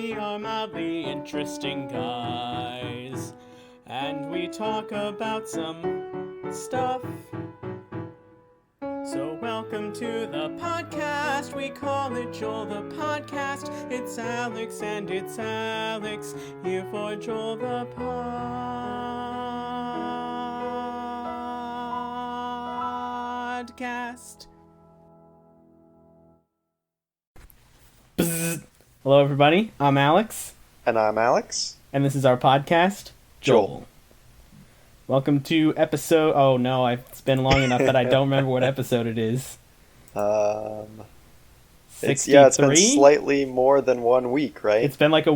we are mildly interesting guys, and we talk about some stuff. So welcome to the podcast, we call it Joel the Podcast. It's Alex and it's Alex, here for Joel the Podcast. Bzz. Hello everybody, I'm Alex. And I'm Alex. And this is our podcast, Joel. Welcome to episode... Oh no, it's been long enough that I don't remember what episode it is. 63? It's been slightly more than 1 week, right? It's been like a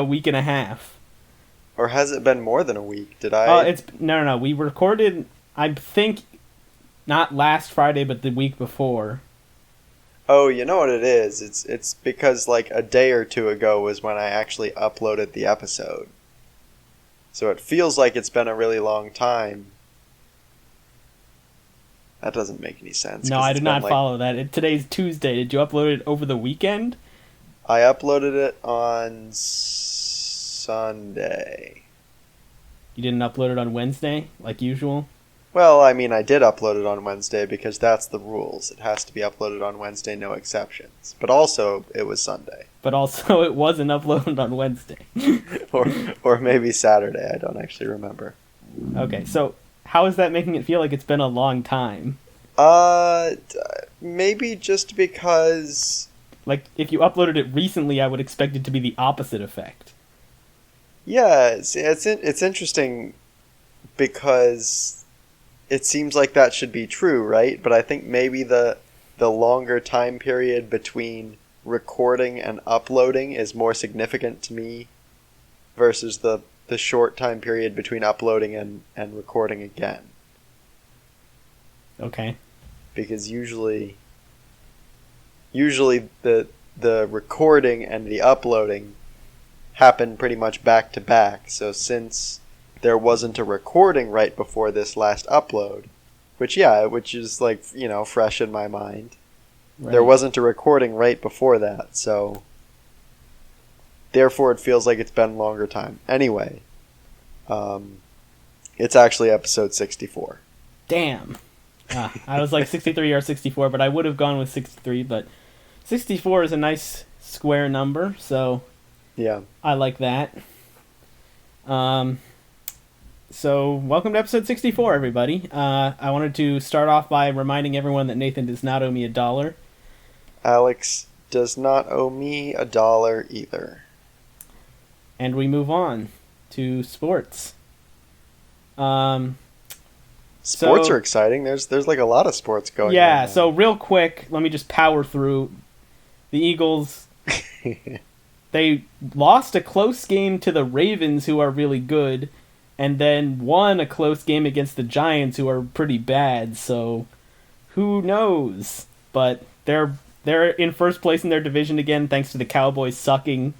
week and a half. Or has it been more than a week? Did I... No. We recorded, I think, not last Friday, but the week before. Oh, you know what it is? It's because like a day or two ago was when I actually uploaded the episode. So it feels like it's been a really long time. That doesn't make any sense. No, I did not follow that. Today's Tuesday. Did you upload it over the weekend? I uploaded it on Sunday. You didn't upload it on Wednesday, like usual? Well, I mean, I did upload it on Wednesday because that's the rules. It has to be uploaded on Wednesday, no exceptions. But also, it was Sunday. But also, it wasn't uploaded on Wednesday. or maybe Saturday. I don't actually remember. Okay, so how is that making it feel like it's been a long time? Maybe just because... Like, if you uploaded it recently, I would expect it to be the opposite effect. Yeah, it's interesting because it seems like that should be true, right? But I think maybe the longer time period between recording and uploading is more significant to me versus the short time period between uploading and recording again. Okay. Because usually the recording and the uploading happen pretty much back to back. So since there wasn't a recording right before this last upload, which is like, fresh in my mind. Right. There wasn't a recording right before that, so therefore it feels like it's been a longer time. Anyway, it's actually episode 64. Damn. I was like 63 or 64, but I would have gone with 63, but 64 is a nice square number, so yeah, I like that. So, welcome to episode 64, everybody. I wanted to start off by reminding everyone that Nathan does not owe me $1. Alex does not owe me $1 either. And we move on to sports. Sports are exciting. There's like a lot of sports going on. Yeah, so real quick, let me just power through. The Eagles, they lost a close game to the Ravens, who are really good, and then won a close game against the Giants, who are pretty bad, so who knows? But they're in first place in their division again, thanks to the Cowboys sucking.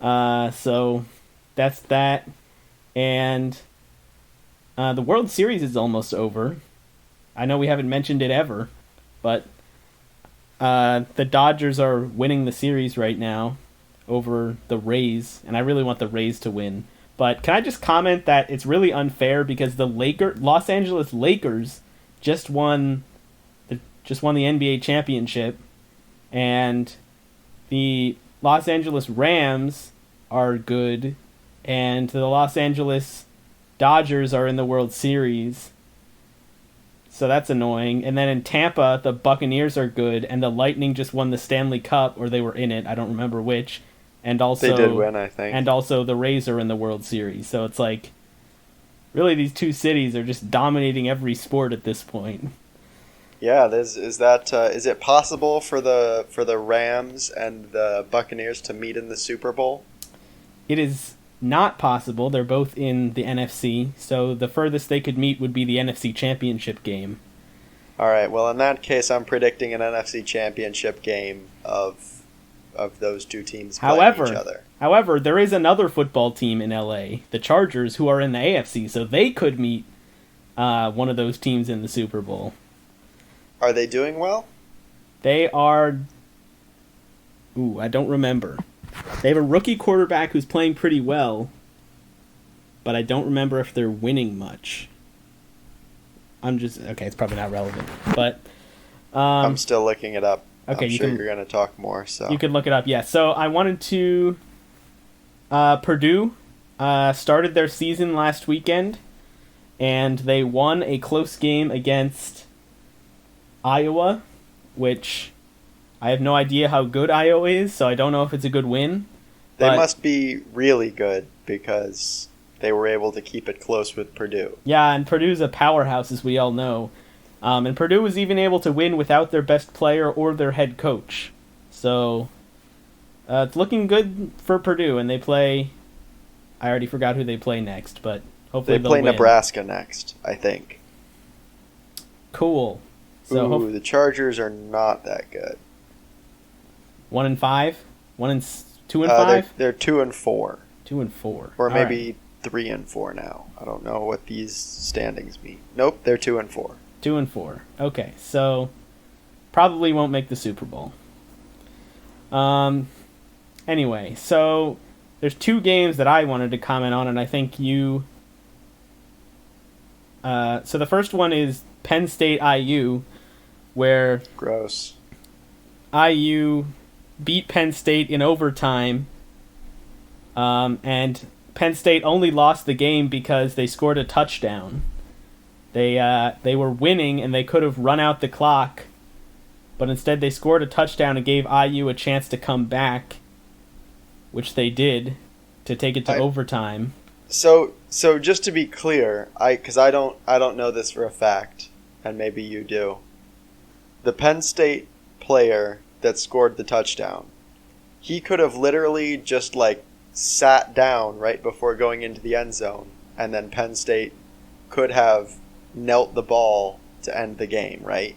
So that's that. And the World Series is almost over. I know we haven't mentioned it ever, but the Dodgers are winning the series right now over the Rays, and I really want the Rays to win. But can I just comment that it's really unfair because the Los Angeles Lakers just won the NBA championship, and the Los Angeles Rams are good, and the Los Angeles Dodgers are in the World Series. So that's annoying. And then in Tampa, the Buccaneers are good, and the Lightning just won the Stanley Cup, or they were in it, I don't remember which. And also they did win, I think. And also the Rays are in the World Series. So it's like, really these two cities are just dominating every sport at this point. Yeah, is it possible for the Rams and the Buccaneers to meet in the Super Bowl? It is not possible. They're both in the NFC, so the furthest they could meet would be the NFC Championship game. All right, well, in that case, I'm predicting an NFC Championship game of those two teams playing each other. However, there is another football team in LA, the Chargers, who are in the AFC, so they could meet one of those teams in the Super Bowl. Are they doing well? They are... Ooh, I don't remember. They have a rookie quarterback who's playing pretty well, but I don't remember if they're winning much. It's probably not relevant, but I'm still looking it up. Okay, I'm sure you're going to talk more. So you could look it up. Yeah. So I wanted to. Purdue started their season last weekend, and they won a close game against Iowa, which I have no idea how good Iowa is, so I don't know if it's a good win. They must be really good because they were able to keep it close with Purdue. Yeah, and Purdue's a powerhouse, as we all know. And Purdue was even able to win without their best player or their head coach. So it's looking good for Purdue, and they play... I already forgot who they play next, but hopefully they'll win. They play Nebraska next, I think. Cool. So the Chargers are not that good. 1-5? 2-5? They're 2-4. 2-4. Or maybe 3-4 now. I don't know what these standings mean. Nope, they're 2-4. 2-4. Okay, so probably won't make the Super Bowl. Anyway, so there's two games that I wanted to comment on, and I think you... so the first one is Penn State IU, where... Gross. IU beat Penn State in overtime, and Penn State only lost the game because they scored a touchdown. They were winning, and they could have run out the clock, but instead they scored a touchdown and gave IU a chance to come back, which they did, to take it to overtime. So just to be clear, because I don't know this for a fact, and maybe you do. The Penn State player that scored the touchdown, he could have literally just sat down right before going into the end zone, and then Penn State could have knelt the ball to end the game, right?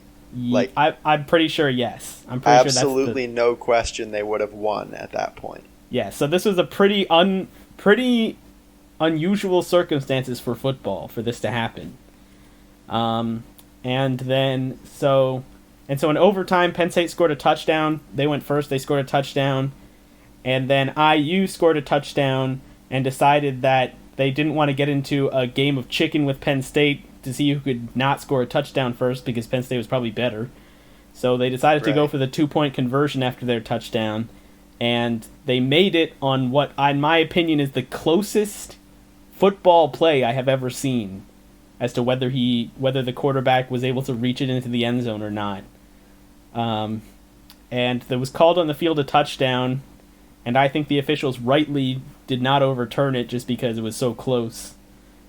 I'm pretty sure, yes. I'm pretty absolutely sure no question they would have won at that point. Yeah, so this was a pretty unusual circumstances for football for this to happen. And so in overtime, Penn State scored a touchdown. They went first. They scored a touchdown. And then IU scored a touchdown and decided that they didn't want to get into a game of chicken with Penn State to see who could not score a touchdown first because Penn State was probably better. So they decided to go for the 2-point conversion after their touchdown. And they made it on what, in my opinion, is the closest football play I have ever seen as to whether the quarterback was able to reach it into the end zone or not. And there was called on the field a touchdown, and I think the officials rightly did not overturn it just because it was so close.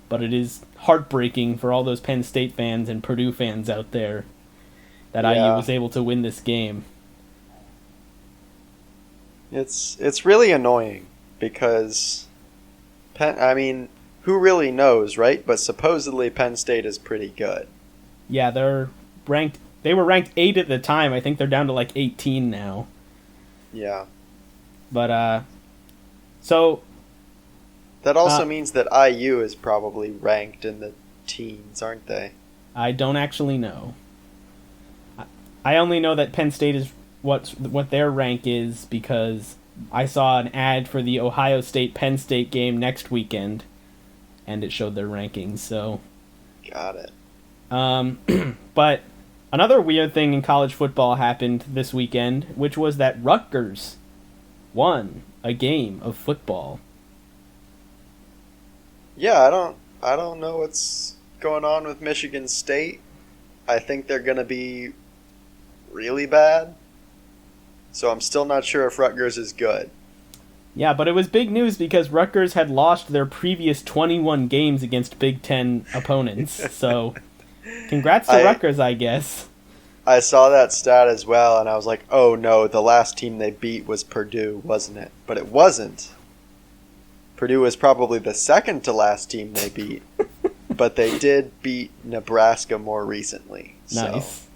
But it is heartbreaking for all those Penn State fans and Purdue fans out there that IU was able to win this game. It's really annoying because who really knows, right? But supposedly Penn State is pretty good. Yeah, they were ranked 8 at the time. I think they're down to 18 now. Yeah. But so that also means that IU is probably ranked in the teens, aren't they? I don't actually know. I only know that Penn State is what their rank is because I saw an ad for the Ohio State-Penn State game next weekend, and it showed their rankings, so... Got it. But another weird thing in college football happened this weekend, which was that Rutgers won a game of football. Yeah, I don't know what's going on with Michigan State. I think they're going to be really bad. So I'm still not sure if Rutgers is good. Yeah, but it was big news because Rutgers had lost their previous 21 games against Big Ten opponents. So congrats to Rutgers, I guess. I saw that stat as well, and I was like, oh no, the last team they beat was Purdue, wasn't it? But it wasn't. Purdue was probably the second to last team they beat. But they did beat Nebraska more recently. Nice.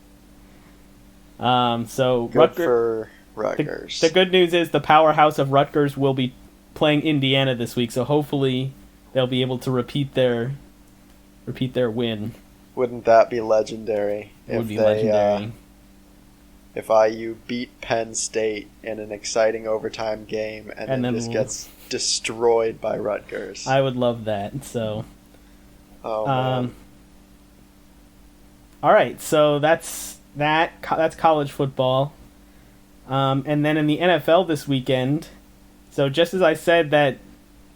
So good for Rutgers. The good news is the powerhouse of Rutgers will be playing Indiana this week, so hopefully they'll be able to repeat their win. Wouldn't that be legendary? It would be legendary. if IU beat Penn State in an exciting overtime game and then just gets destroyed by Rutgers. I would love that. So, man. All right, so that's college football. And then in the NFL this weekend, so just as I said that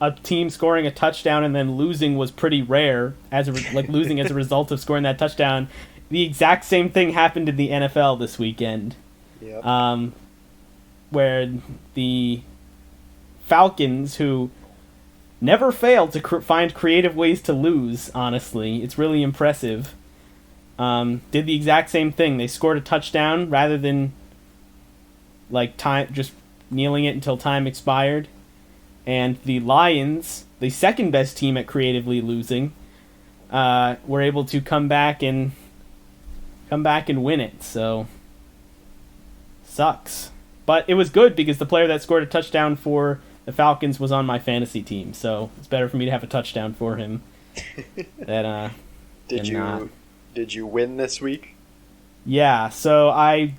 a team scoring a touchdown and then losing was pretty rare, losing as a result of scoring that touchdown, the exact same thing happened in the NFL this weekend. Yep. Where the Falcons, who never fail to find creative ways to lose, honestly, it's really impressive, did the exact same thing. They scored a touchdown rather than just kneeling it until time expired. And the Lions, the second best team at creatively losing, were able to come back and win it. So sucks. But it was good because the player that scored a touchdown for the Falcons was on my fantasy team, so it's better for me to have a touchdown for him than not. Did you win this week? Yeah, so I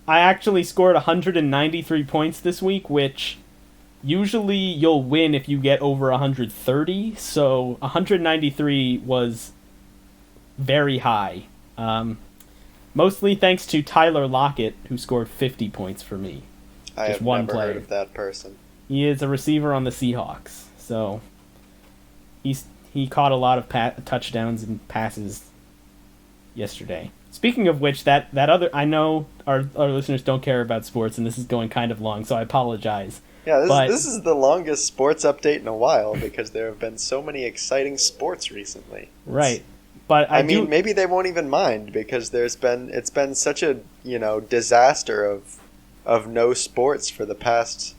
actually scored 193 points this week, which usually you'll win if you get over 130, so 193 was very high. Mostly thanks to Tyler Lockett, who scored 50 points for me. I have never heard of that person. He is a receiver on the Seahawks, so he caught a lot of touchdowns and passes yesterday. Speaking of which, that other, I know our listeners don't care about sports, and this is going kind of long, so I apologize. Yeah, this is the longest sports update in a while because there have been so many exciting sports recently. Right. But I mean, maybe they won't even mind because it's been such a disaster of no sports for the past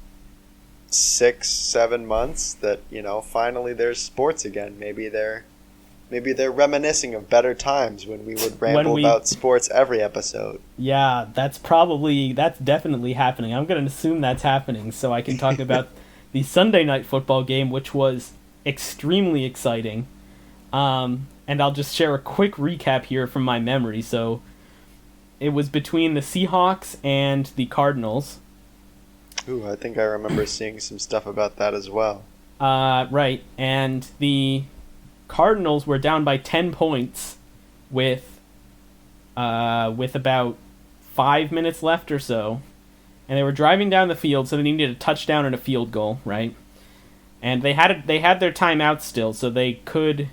6-7 months that finally there's sports again. Maybe they're reminiscing of better times when we would ramble about sports every episode. Yeah, that's definitely happening. I'm going to assume that's happening so I can talk about the Sunday night football game, which was extremely exciting. And I'll just share a quick recap here from my memory. So it was between the Seahawks and the Cardinals. Ooh, I think I remember seeing some stuff about that as well. Right, and the Cardinals were down by 10 points with about 5 minutes left or so, and they were driving down the field, so they needed a touchdown and a field goal, right? And they had their timeout still, so they could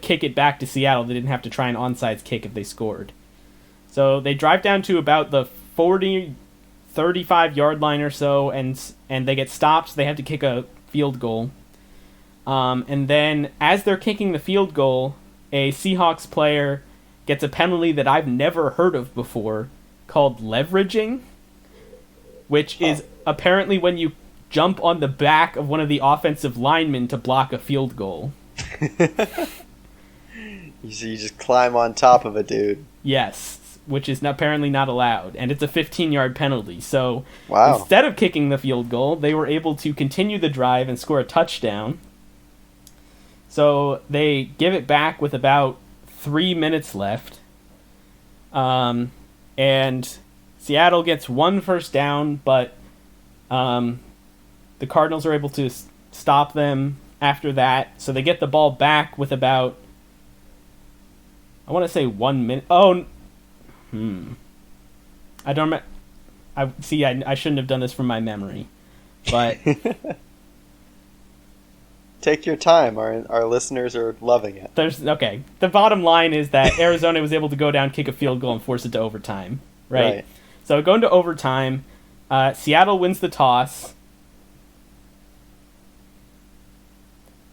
kick it back to Seattle. They didn't have to try an onside kick if they scored. So they drive down to about the 35-yard line or so, and they get stopped, so they have to kick a field goal. And then, as they're kicking the field goal, a Seahawks player gets a penalty that I've never heard of before, called leveraging, which is apparently when you jump on the back of one of the offensive linemen to block a field goal. You just climb on top of a dude. Yes, which is apparently not allowed, and it's a 15-yard penalty. So wow. Instead of kicking the field goal, they were able to continue the drive and score a touchdown. So they give it back with about 3 minutes left. And Seattle gets one first down, but the Cardinals are able to stop them after that. So they get the ball back with about, I want to say 1 minute. I don't. I shouldn't have done this from my memory, but. Take your time. Our listeners are loving it. The bottom line is that Arizona was able to go down, kick a field goal, and force it to overtime. Right. So going to overtime, Seattle wins the toss.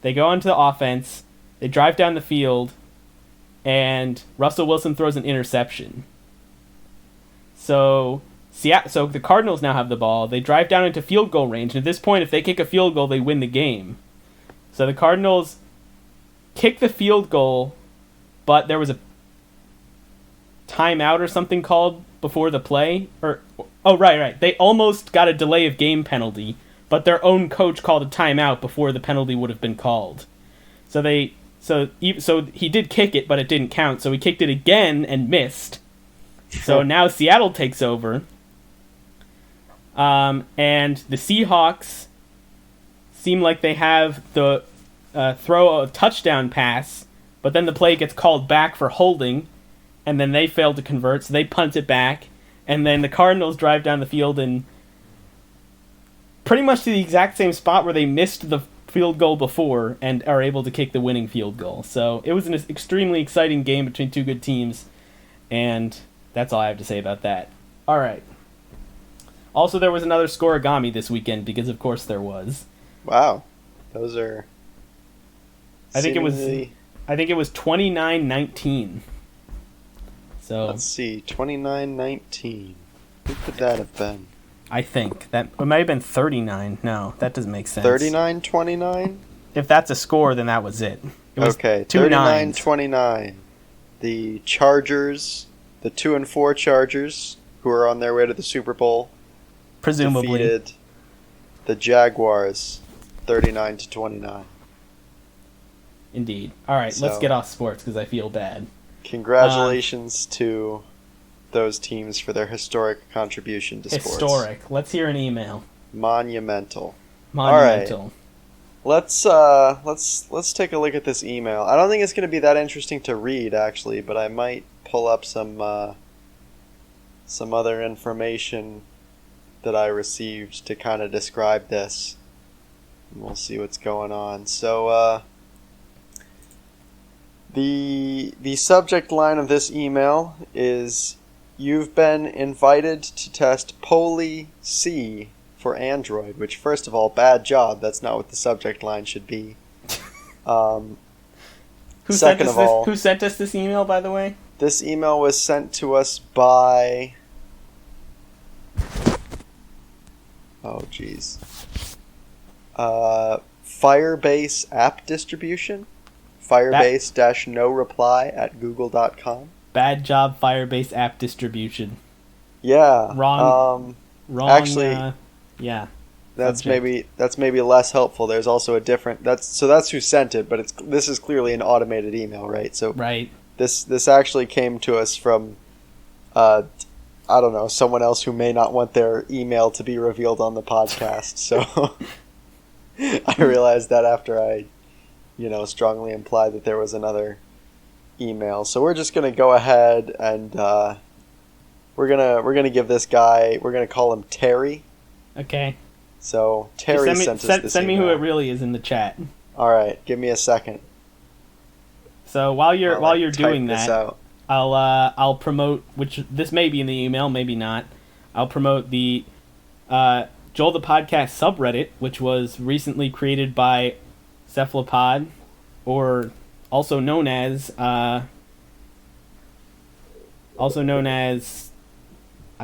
They go onto the offense. They drive down the field, and Russell Wilson throws an interception. So the Cardinals now have the ball. They drive down into field goal range, and at this point, if they kick a field goal, they win the game. So the Cardinals kick the field goal, but there was a timeout or something called before the play. Right. They almost got a delay of game penalty, but their own coach called a timeout before the penalty would have been called. So he did kick it, but it didn't count. So he kicked it again and missed. So now Seattle takes over. And the Seahawks seem like they have the throw a touchdown pass, but then the play gets called back for holding, and then they fail to convert, so they punt it back, and then the Cardinals drive down the field and pretty much to the exact same spot where they missed the field goal before and are able to kick the winning field goal. So it was an extremely exciting game between two good teams, and that's all I have to say about that. All right. Also, there was another scoregami this weekend, because of course there was. Wow. Those are... I think it was 29-19. So let's see, 29-19. Who could that have been? I think that it might have been 39. No, that doesn't make sense. 39-29? If that's a score, then that was it. It was okay, 39-29. The Chargers, the 2-4 Chargers, who are on their way to the Super Bowl, presumably defeated the Jaguars 39-29. Indeed. All right, let's get off sports because I feel bad. Congratulations to those teams for their historic contribution to sports. Historic. Let's hear an email. Monumental. Monumental. All right. Let's take a look at this email. I don't think it's going to be that interesting to read, actually, but I might pull up some other information that I received to kind of describe this. And we'll see what's going on. So, the subject line of this email is, "You've been invited to test Poly C for Android," which, first of all, bad job. That's not what the subject line should be. Who sent us this email, by the way? This email was sent to us by... Oh, jeez. Firebase App Distribution? Firebase-no reply at google.com. Bad job, Firebase App Distribution. Yeah. Wrong. Actually, yeah. That's maybe less helpful. There's also a different... That's who sent it, but this is clearly an automated email, right? So right. This actually came to us from, I don't know, someone else who may not want their email to be revealed on the podcast. So I realized that after I, strongly implied that there was another email. So we're just gonna go ahead and we're gonna give this guy, we're gonna call him Terry. Okay. So Terry sent us this Send me email. who it really is in the chat. All right, give me a second. So while you're doing that, out. I'll promote, which this may be in the email, maybe not. I'll promote the Joel the Podcast subreddit, which was recently created by Cephalopod, or also known as I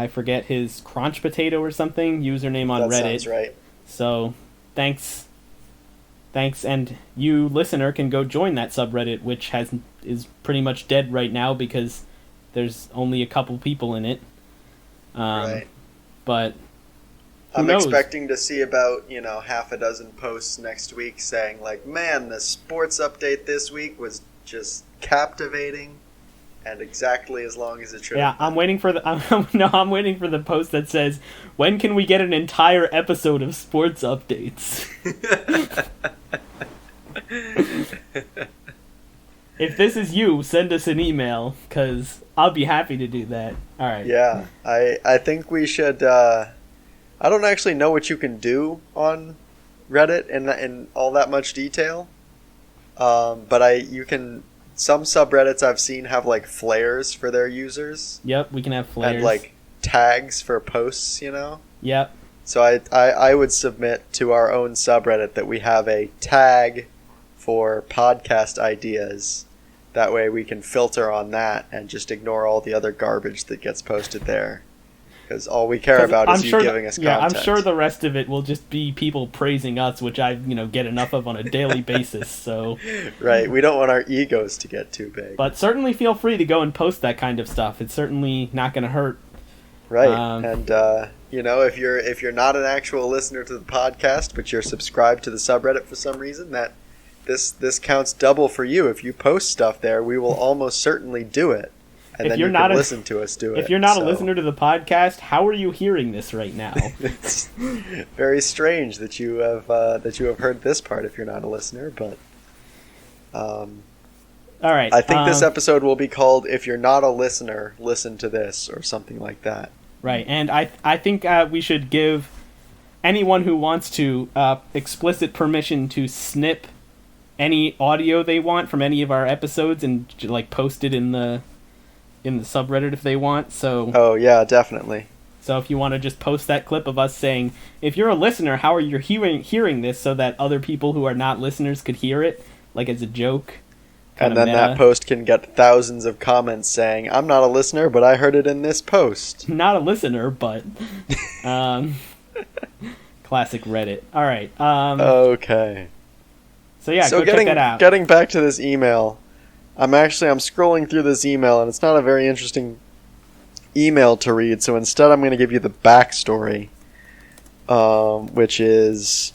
forget his Crunch Potato or something username on Reddit. That sounds right. So thanks, and you listener can go join that subreddit, which is pretty much dead right now because there's only a couple people in it. Right. But I'm knows? expecting to see about, half a dozen posts next week saying, like, man, the sports update this week was just captivating and exactly as long as it should. Yeah, I'm waiting for I'm waiting for the post that says, "When can we get an entire episode of sports updates?" If this is you, send us an email, because I'll be happy to do that. All right. Yeah, I think we should... I don't actually know what you can do on Reddit in all that much detail, but you can... Some subreddits I've seen have, like, flares for their users. Yep, we can have flares. And, like, tags for posts, Yep. So I would submit to our own subreddit that we have a tag for podcast ideas. That way we can filter on that and just ignore all the other garbage that gets posted there. Because all we care about is you giving us content. Yeah, I'm sure the rest of it will just be people praising us, which I get enough of on a daily basis. So right, we don't want our egos to get too big. But certainly feel free to go and post that kind of stuff. It's certainly not going to hurt. Right, and if you're not an actual listener to the podcast, but you're subscribed to the subreddit for some reason, that this counts double for you. If you post stuff there, we will almost certainly do it. and then you can listen to us do it. If you're not a listener to the podcast, how are you hearing this right now? It's very strange that you have heard this part if you're not a listener, but all right. I think this episode will be called "If You're Not a Listener, Listen to This" or something like that. Right, and I think we should give anyone who wants to explicit permission to snip any audio they want from any of our episodes and like post it in the subreddit if they want. So oh yeah, definitely. So if you want to just post that clip of us saying, if you're a listener, how are you hearing this, so that other people who are not listeners could hear it, like as a joke. And then that post can get thousands of comments saying, I'm not a listener, but I heard it in this post. Not a listener, but classic Reddit. All right. Okay. So yeah, go check that out. Getting back to this email, I'm scrolling through this email, and it's not a very interesting email to read, so instead I'm going to give you the backstory, which is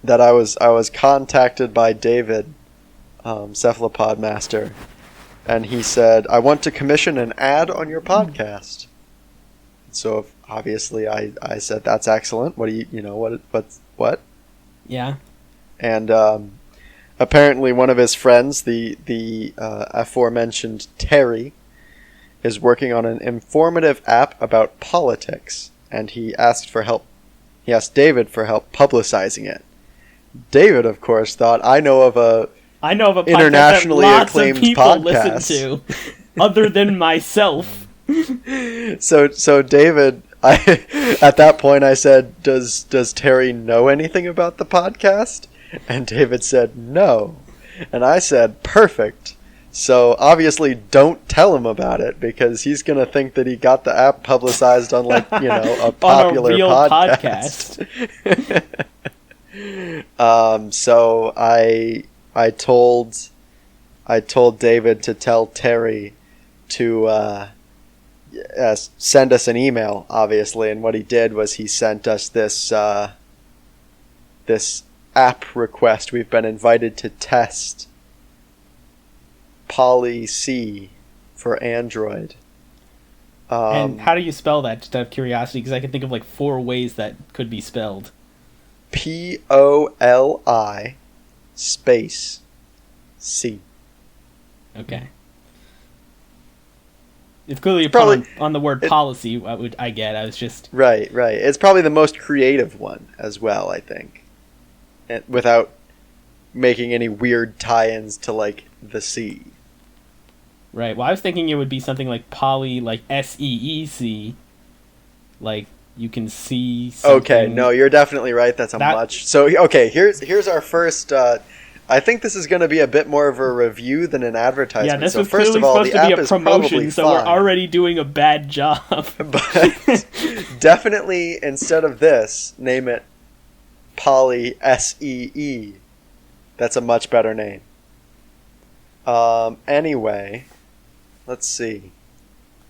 that I was contacted by David, Cephalopod Master, and he said, I want to commission an ad on your podcast. So obviously I said, that's excellent. What do what? Yeah. And apparently one of his friends, the aforementioned Terry, is working on an informative app about politics, and he asked David for help publicizing it. David, of course, thought, I know of a internationally acclaimed podcast listen to, other than myself. So David, at that point I said, does Terry know anything about the podcast? And David said no. And I said, perfect. So obviously don't tell him about it, because he's going to think that he got the app publicized on a popular on a real podcast. So I told David to tell Terry to send us an email, obviously, and what he did was he sent us this app request. We've been invited to test Poly-C for Android. And how do you spell that, just out of curiosity? Because I can think of like 4 ways that could be spelled. Poli space C. Okay. It's clearly a pun on the word policy. I get. I was just right. It's probably the most creative one as well, I think, and without making any weird tie-ins to like the C. Right. Well, I was thinking it would be something like poly, like SEEC, like you can see something. Okay, no, you're definitely right. That's much. So okay, here's our first. I think this is going to be a bit more of a review than an advertisement. Yeah, this so was first clearly of all, supposed the to be app a is promotion, so fine. we're already doing a bad job. But definitely, instead of this, name it Poly SEE. That's a much better name. Anyway, let's see.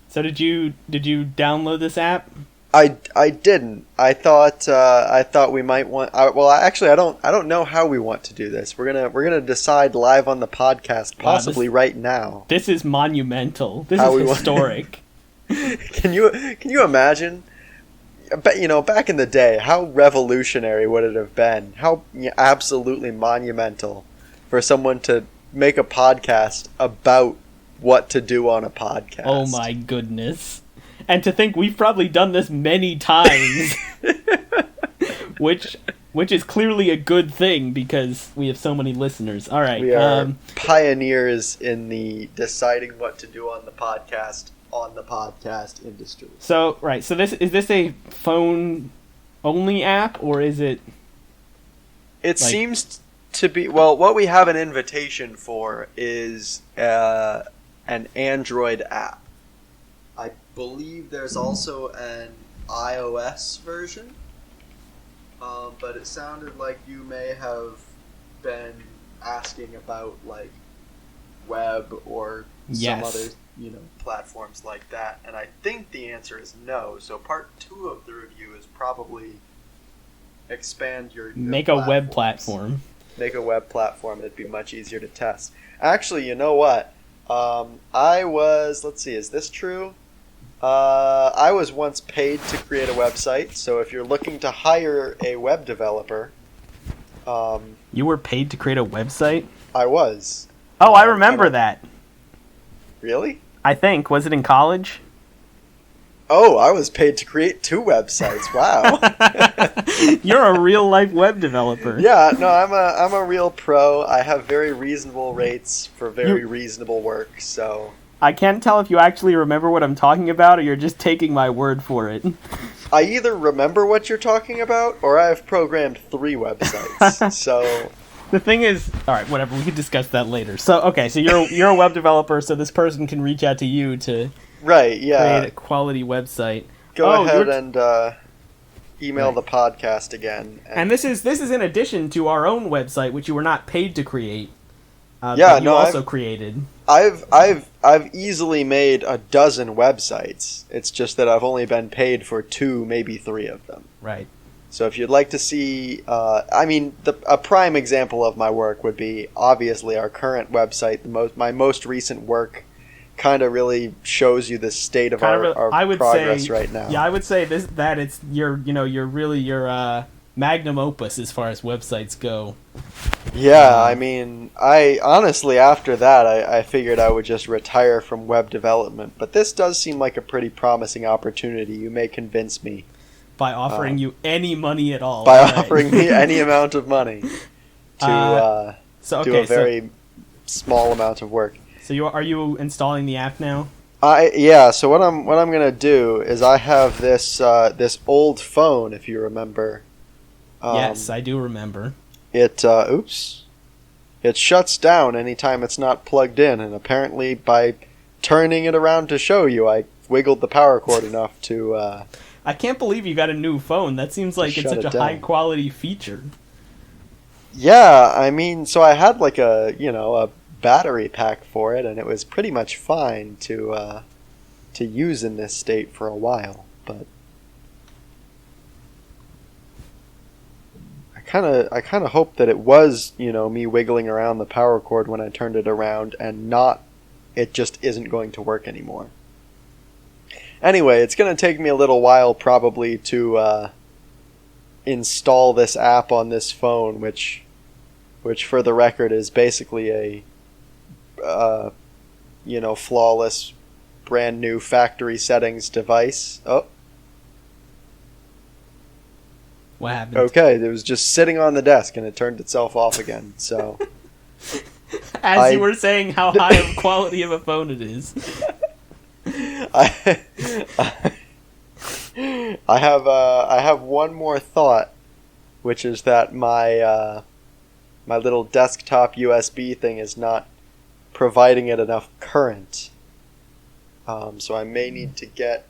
So did you download this app? I didn't. I thought we might want. Well, actually, I don't know how we want to do this. We're gonna decide live on the podcast, possibly right now. This is monumental. This is historic. Can you imagine? Back in the day, how revolutionary would it have been? How absolutely monumental for someone to make a podcast about what to do on a podcast. Oh my goodness. And to think we've probably done this many times, which is clearly a good thing because we have so many listeners. All right, we are pioneers in the deciding what to do on the podcast industry. So so is this a phone only app, or is it? It seems to be. Well, what we have an invitation for is an Android app. I believe there's also an iOS version, but it sounded like you may have been asking about like web or some other platforms like that, and I think the answer is no. So part 2 of the review is probably expand your make a web platform. Make a web platform. It'd be much easier to test. Actually, you know what? I was, let's see, is this true? I was once paid to create a website, so if you're looking to hire a web developer, You were paid to create a website? I was. Oh, I remember that. Really? I think. Was it in college? Oh, I was paid to create 2 websites. Wow. You're a real life web developer. Yeah, no, I'm a real pro. I have very reasonable rates for very reasonable work, so I can't tell if you actually remember what I'm talking about or you're just taking my word for it. I either remember what you're talking about or I've programmed 3 websites. So The thing is, all right, whatever. We can discuss that later. So, okay, so you're a web developer, so this person can reach out to you to right, yeah. create a quality website. Go ahead and email the podcast again. And this is in addition to our own website, which you were not paid to create. Yeah, that you no, also created. I've easily made a dozen websites. It's just that I've only been paid for 2, maybe 3 of them. Right. So if you'd like to see, a prime example of my work would be obviously our current website. My most recent work kind of really shows you the state of our progress right now. Yeah, I would say it's your magnum opus as far as websites go. Yeah, I mean, I honestly after that I figured I would just retire from web development, but this does seem like a pretty promising opportunity. You may convince me. By offering you any money at all. By offering me any amount of money to do a very small amount of work. So are you installing the app now? So what I'm gonna do is I have this old phone, if you remember. Yes, I do remember. It shuts down anytime it's not plugged in, and apparently by turning it around to show you, I wiggled the power cord enough to. I can't believe you got a new phone. That seems like it's such a high quality feature. Yeah, I mean, so I had like a battery pack for it, and it was pretty much fine to use in this state for a while. But I kind of hope that it was me wiggling around the power cord when I turned it around, and not it just isn't going to work anymore. Anyway, it's going to take me a little while probably to install this app on this phone, which for the record is basically a flawless, brand new factory settings device. Oh. What happened? Okay, it was just sitting on the desk and it turned itself off again. So you were saying how high of quality of a phone it is. I have one more thought, which is that my little desktop USB thing is not providing it enough current. So I may need to get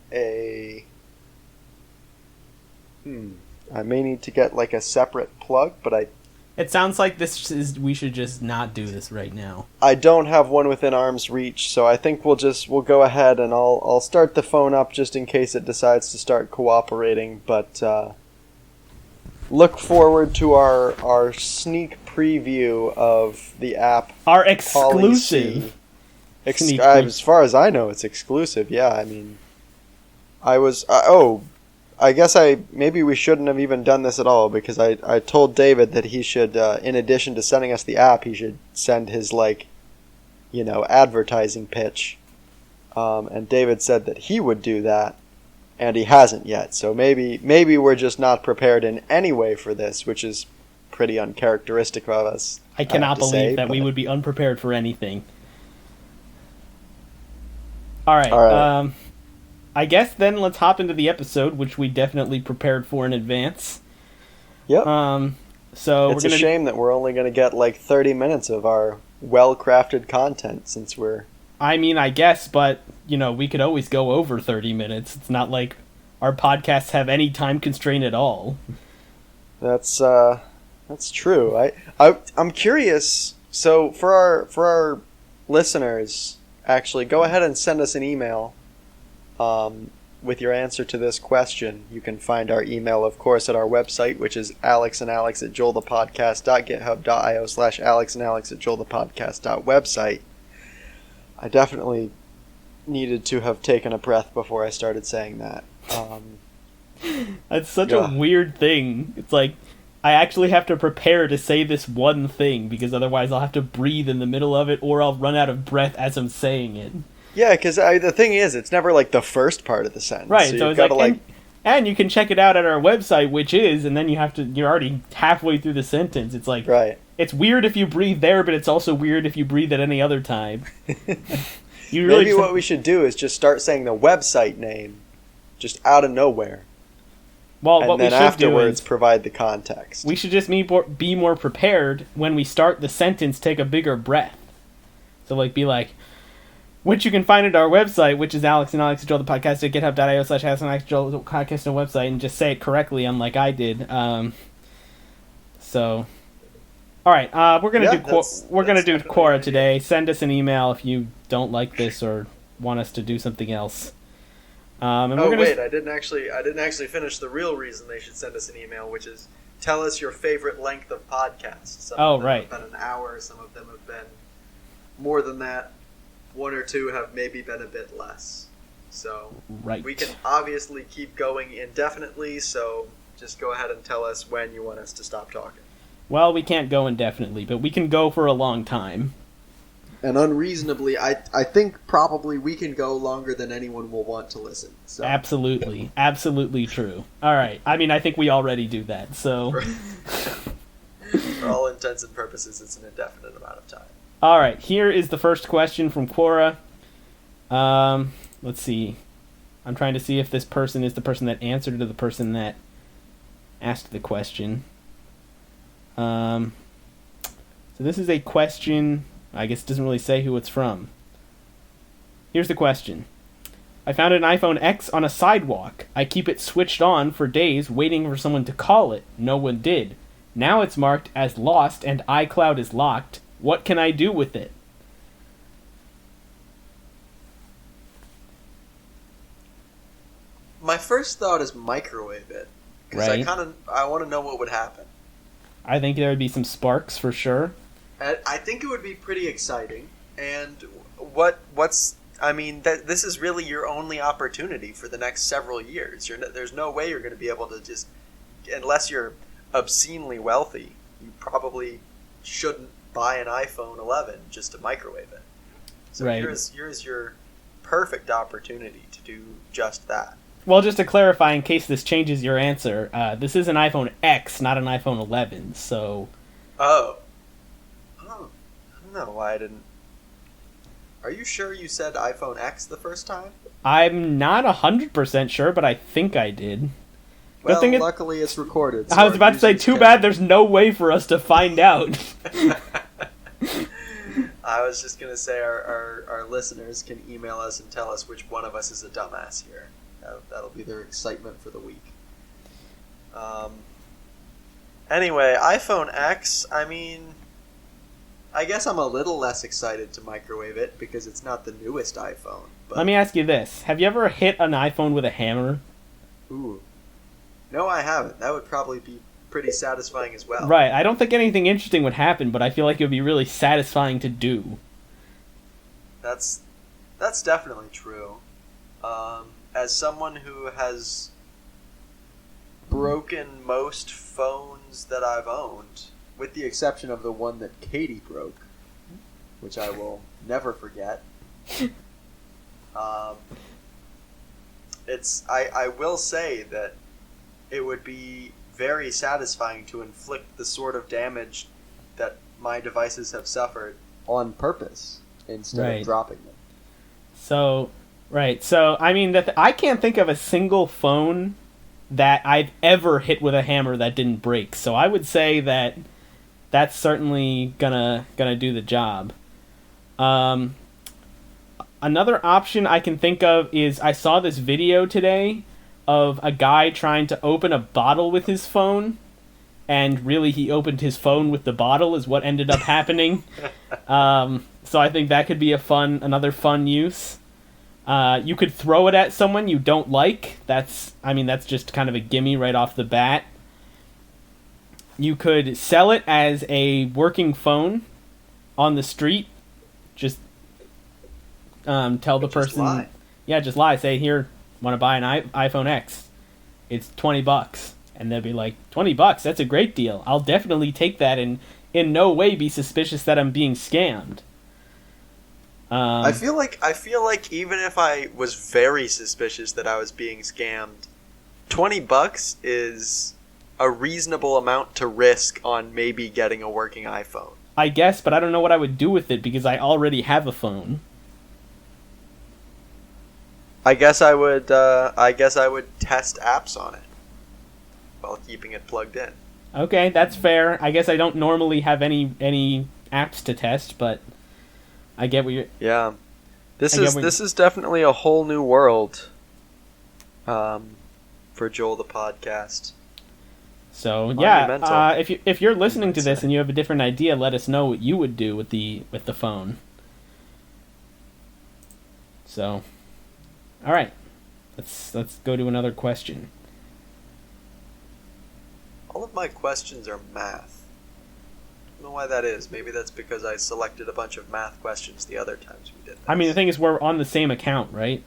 like a separate plug, but It sounds like we should just not do this right now. I don't have one within arm's reach, so I think we'll go ahead and I'll start the phone up just in case it decides to start cooperating, but look forward to our sneak preview of the app. Our exclusive sneak as far as I know, it's exclusive. Yeah, I mean, I guess maybe we shouldn't have even done this at all, because I told David that he should, in addition to sending us the app, he should send his advertising pitch. And David said that he would do that, and he hasn't yet. So maybe we're just not prepared in any way for this, which is pretty uncharacteristic of us. I cannot believe that we would be unprepared for anything. All right. I guess then let's hop into the episode, which we definitely prepared for in advance. Yep. So it's a shame that we're only going to get like 30 minutes of our well-crafted content, since we're... I mean, I guess, but, we could always go over 30 minutes. It's not like our podcasts have any time constraint at all. That's true. I'm curious. So for our listeners, actually, go ahead and send us an email with your answer to this question. You can find our email, of course, at our website, which is alexandalex@joelthepodcast.github.io/alexandalex@joelthepodcast.website. I definitely needed to have taken a breath before I started saying that. It's such a weird thing. It's like, I actually have to prepare to say this one thing, because otherwise I'll have to breathe in the middle of it, or I'll run out of breath as I'm saying it. Yeah, because the thing is, it's never like the first part of the sentence. Right, so it's like, and you can check it out at our website, which is, and then you're already halfway through the sentence. It's like, right. It's weird if you breathe there, but it's also weird if you breathe at any other time. Maybe what we should do is just start saying the website name, just out of nowhere. Well, and what then we should afterwards do is provide the context. We should just be more prepared when we start the sentence. Take a bigger breath. So be like, which you can find at our website, which is Alex and Alex Joel the podcast at github.io/Alex Joel podcast website, and just say it correctly, unlike I did. So, all right, we're gonna do Quora today. Send us an email if you don't like this or want us to do something else. I didn't actually finish the real reason they should send us an email, which is tell us your favorite length of podcasts. Some of them have been an hour, some of them have been more than that. One or two have maybe been a bit less. So we can obviously keep going indefinitely, so just go ahead and tell us when you want us to stop talking. Well, we can't go indefinitely, but we can go for a long time. And unreasonably, I think probably we can go longer than anyone will want to listen. So. Absolutely. Absolutely true. All right. I mean, I think we already do that, so... For all intents and purposes, it's an indefinite amount of time. All right. Here is the first question from Quora. Let's see. I'm trying to see if this person is the person that answered to the person that asked the question. So this is a question... I guess it doesn't really say who it's from. Here's the question. I found an iPhone X on a sidewalk. I keep it switched on for days waiting for someone to call it. No one did. Now it's marked as lost and iCloud is locked. What can I do with it? My first thought is microwave it. Because I want to know what would happen. I think there would be some sparks for sure. I think it would be pretty exciting, and this is really your only opportunity for the next several years. There's no way you're going to be able to just, unless you're obscenely wealthy, you probably shouldn't buy an iPhone 11 just to microwave it. So here's your perfect opportunity to do just that. Well, just to clarify, in case this changes your answer, this is an iPhone X, not an iPhone 11, so... Oh. I don't know why I didn't... Are you sure you said iPhone X the first time? I'm not 100% sure, but I think I did. Well, luckily it's recorded. So I was about to say, too bad there's no way for us to find out. I was just going to say our listeners can email us and tell us which one of us is a dumbass here. That'll be their excitement for the week. Anyway, iPhone X, I guess I'm a little less excited to microwave it because it's not the newest iPhone. But... Let me ask you this. Have you ever hit an iPhone with a hammer? Ooh. No, I haven't. That would probably be pretty satisfying as well. Right. I don't think anything interesting would happen, but I feel like it would be really satisfying to do. That's definitely true. As someone who has broken most phones that I've owned, with the exception of the one that Katie broke, which I will never forget. I will say that it would be very satisfying to inflict the sort of damage that my devices have suffered on purpose instead of dropping them. So, I can't think of a single phone that I've ever hit with a hammer that didn't break. So I would say that that's certainly gonna do the job. Another option I can think of is I saw this video today of a guy trying to open a bottle with his phone, and really he opened his phone with the bottle is what ended up happening. So I think that could be another fun use. You could throw it at someone you don't like. That's just kind of a gimme right off the bat. You could sell it as a working phone on the street. Just tell the person, lie. Yeah, just lie. Say, here, want to buy an iPhone X? It's $20, and they'll be like, $20? That's a great deal. I'll definitely take that, and in no way be suspicious that I'm being scammed. I feel like even if I was very suspicious that I was being scammed, $20 is a reasonable amount to risk on maybe getting a working iPhone. I guess, but I don't know what I would do with it because I already have a phone. I guess I would test apps on it while keeping it plugged in. Okay, that's fair. I guess I don't normally have any apps to test, but I get what you're... Yeah. This is definitely a whole new world for Joel the podcast. So, yeah, if you're listening to this and you have a different idea, let us know what you would do with the phone. So, all right. Let's go to another question. All of my questions are math. I don't know why that is. Maybe that's because I selected a bunch of math questions the other times we did this. I mean, the thing is, we're on the same account, right?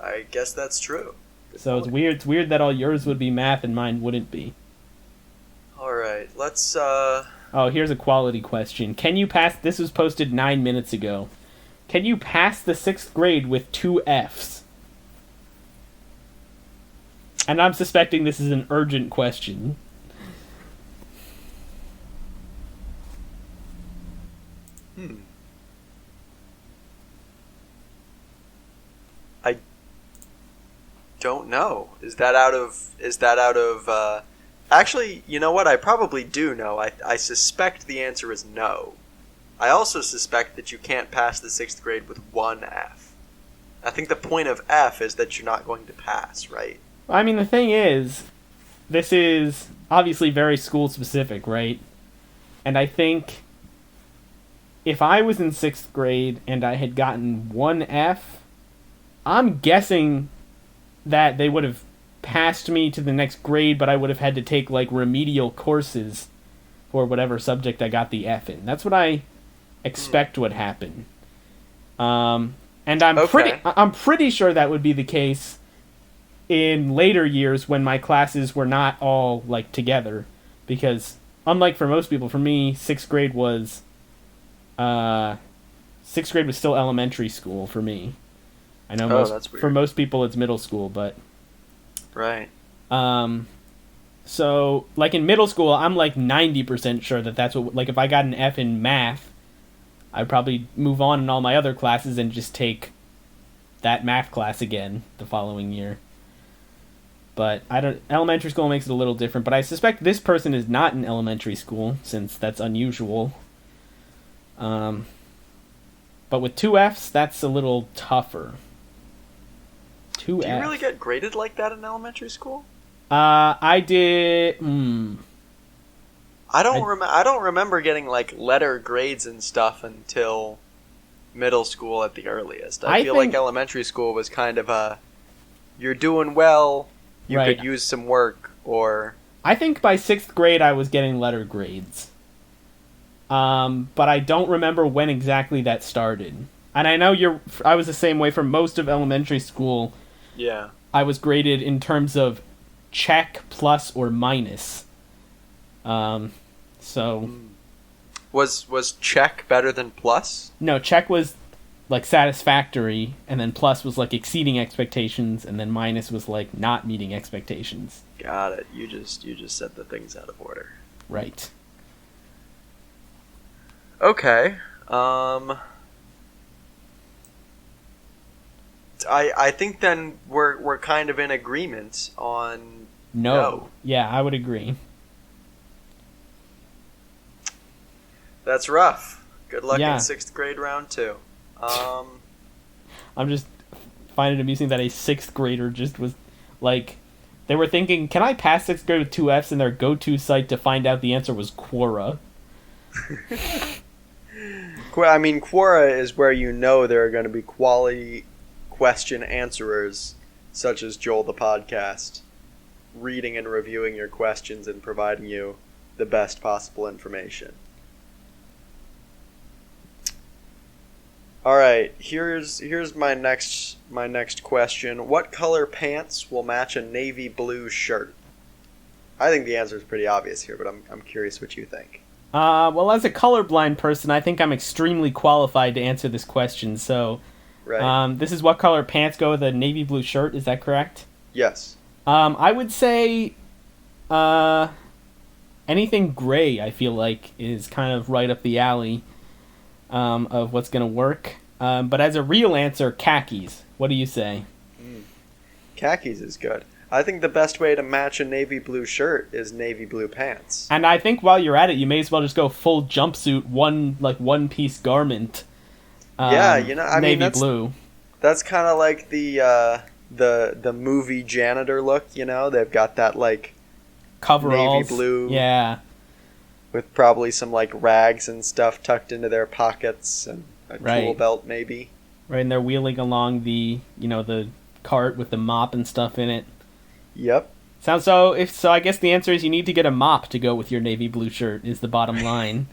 I guess that's true. So it's weird. It's weird that all yours would be math and mine wouldn't be. All right, let's. Oh, here's a quality question. Can you pass? This was posted 9 minutes ago. Can you pass the 6th grade with 2 Fs? And I'm suspecting this is an urgent question. I don't know. Is that out of actually, you know what? I probably do know. I suspect the answer is no. I also suspect that you can't pass the 6th grade with 1 F. I think the point of F is that you're not going to pass, right? I mean, the thing is, this is obviously very school specific, right? And I think if I was in 6th grade and I had gotten 1 F, I'm guessing that they would have passed me to the next grade, but I would have had to take, like, remedial courses for whatever subject I got the F in. That's what I expect would happen. And I'm pretty sure that would be the case in later years when my classes were not all, like, together. Because, unlike for most people, for me, 6th grade was... 6th grade was still elementary school for me. I know for most people it's middle school, but... Right. So, like, in middle school, I'm, like, 90% sure that that's what... Like, if I got an F in math, I'd probably move on in all my other classes and just take that math class again the following year. But elementary school makes it a little different, but I suspect this person is not in elementary school, since that's unusual. But with 2 Fs, that's a little tougher. 2 Fs. Do you really get graded like that in elementary school? I did... I don't remember getting, like, letter grades and stuff until middle school at the earliest. I feel like elementary school was kind of a... You're doing well... You could use some work, or... I think by 6th grade I was getting letter grades. But I don't remember when exactly that started. And I know I was the same way for most of elementary school. Yeah. I was graded in terms of check, plus, or minus. So... Was check better than plus? No, check was... like satisfactory, and then plus was like exceeding expectations, and then minus was like not meeting expectations. Got it. You just set the things out of order. Right. Okay. I think then we're kind of in agreement on no. Yeah, I would agree. That's rough. Good luck in 6th grade round 2. I'm just finding it amusing that a 6th grader just was like, they were thinking, can I pass 6th grade with 2 Fs, and their go-to site to find out the answer was Quora. I mean, Quora is where you know there are going to be quality question answerers, such as Joel the podcast, reading and reviewing your questions and providing you the best possible information. All right, here's my next question. What color pants will match a navy blue shirt? I think the answer is pretty obvious here, but I'm curious what you think. Well, as a colorblind person, I think I'm extremely qualified to answer this question. So, right. This is what color pants go with a navy blue shirt. Is that correct? Yes. I would say, anything gray. I feel like is kind of right up the alley, of what's gonna work. But as a real answer, khakis. What do you say? Khakis is good. I think the best way to match a navy blue shirt is navy blue pants. And I think while you're at it, you may as well just go full jumpsuit, one piece garment. Yeah, I mean, navy blue. That's kind of like the movie janitor look. They've got that like coveralls, navy blue, yeah, with probably some like rags and stuff tucked into their pockets and a tool belt maybe. Right, and they're wheeling along the the cart with the mop and stuff in it. Yep. So I guess the answer is you need to get a mop to go with your navy blue shirt. Is the bottom line.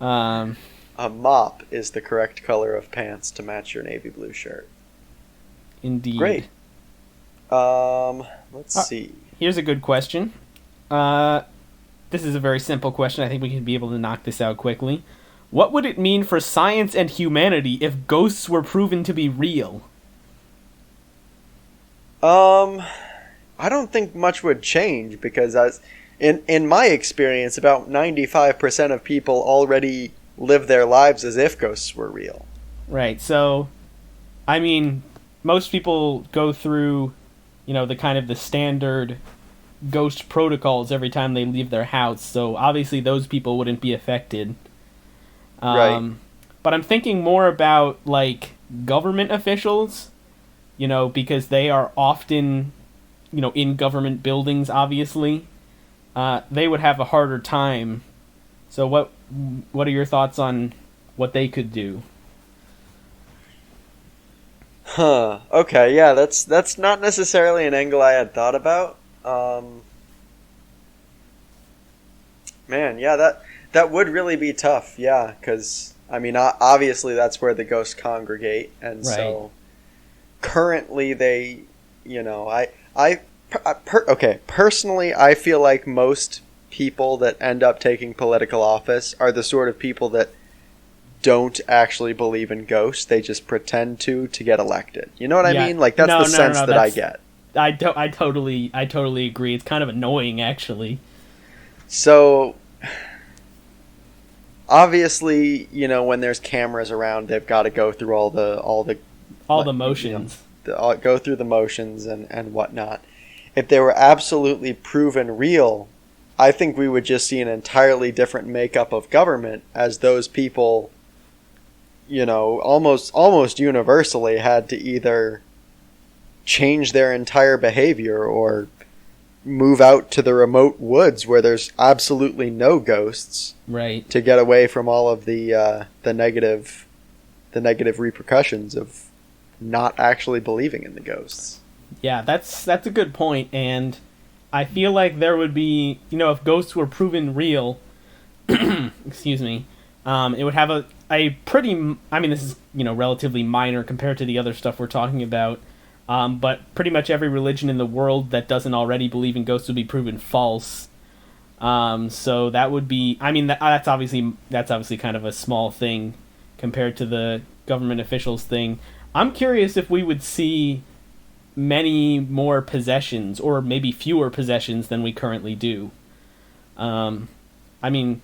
A mop is the correct color of pants to match your navy blue shirt. Indeed. Great. Let's see. Here's a good question. This is a very simple question. I think we can be able to knock this out quickly. What would it mean for science and humanity if ghosts were proven to be real? I don't think much would change because in my experience, about 95% of people already live their lives as if ghosts were real. Right. So, I mean, most people go through, the kind of the standard ghost protocols every time they leave their house. So obviously those people wouldn't be affected. Right. But I'm thinking more about like government officials, because they are often, in government buildings, obviously. They would have a harder time. So what are your thoughts on what they could do? Huh. Okay, yeah, that's not necessarily an angle I had thought about. Man, yeah, that would really be tough, yeah, because, I mean, obviously that's where the ghosts congregate, and right. So currently they, personally, I feel like most people that end up taking political office are the sort of people that don't actually believe in ghosts. They just pretend to get elected. You know what I mean? Like, that's the sense that I get. I totally agree. It's kind of annoying, actually. So, obviously, when there's cameras around, they've got to go through all the motions. Go through the motions and whatnot. If they were absolutely proven real, I think we would just see an entirely different makeup of government, as those people, almost universally had to either change their entire behavior or move out to the remote woods where there's absolutely no ghosts, right, to get away from all of the negative repercussions of not actually believing in the ghosts. Yeah, that's a good point, and I feel like there would be, if ghosts were proven real, excuse me, it would have a pretty, I mean, this is, relatively minor compared to the other stuff we're talking about, but pretty much every religion in the world that doesn't already believe in ghosts would be proven false. So that would be, I mean, that's obviously kind of a small thing compared to the government officials thing. I'm curious if we would see many more possessions, or maybe fewer possessions than we currently do. I mean,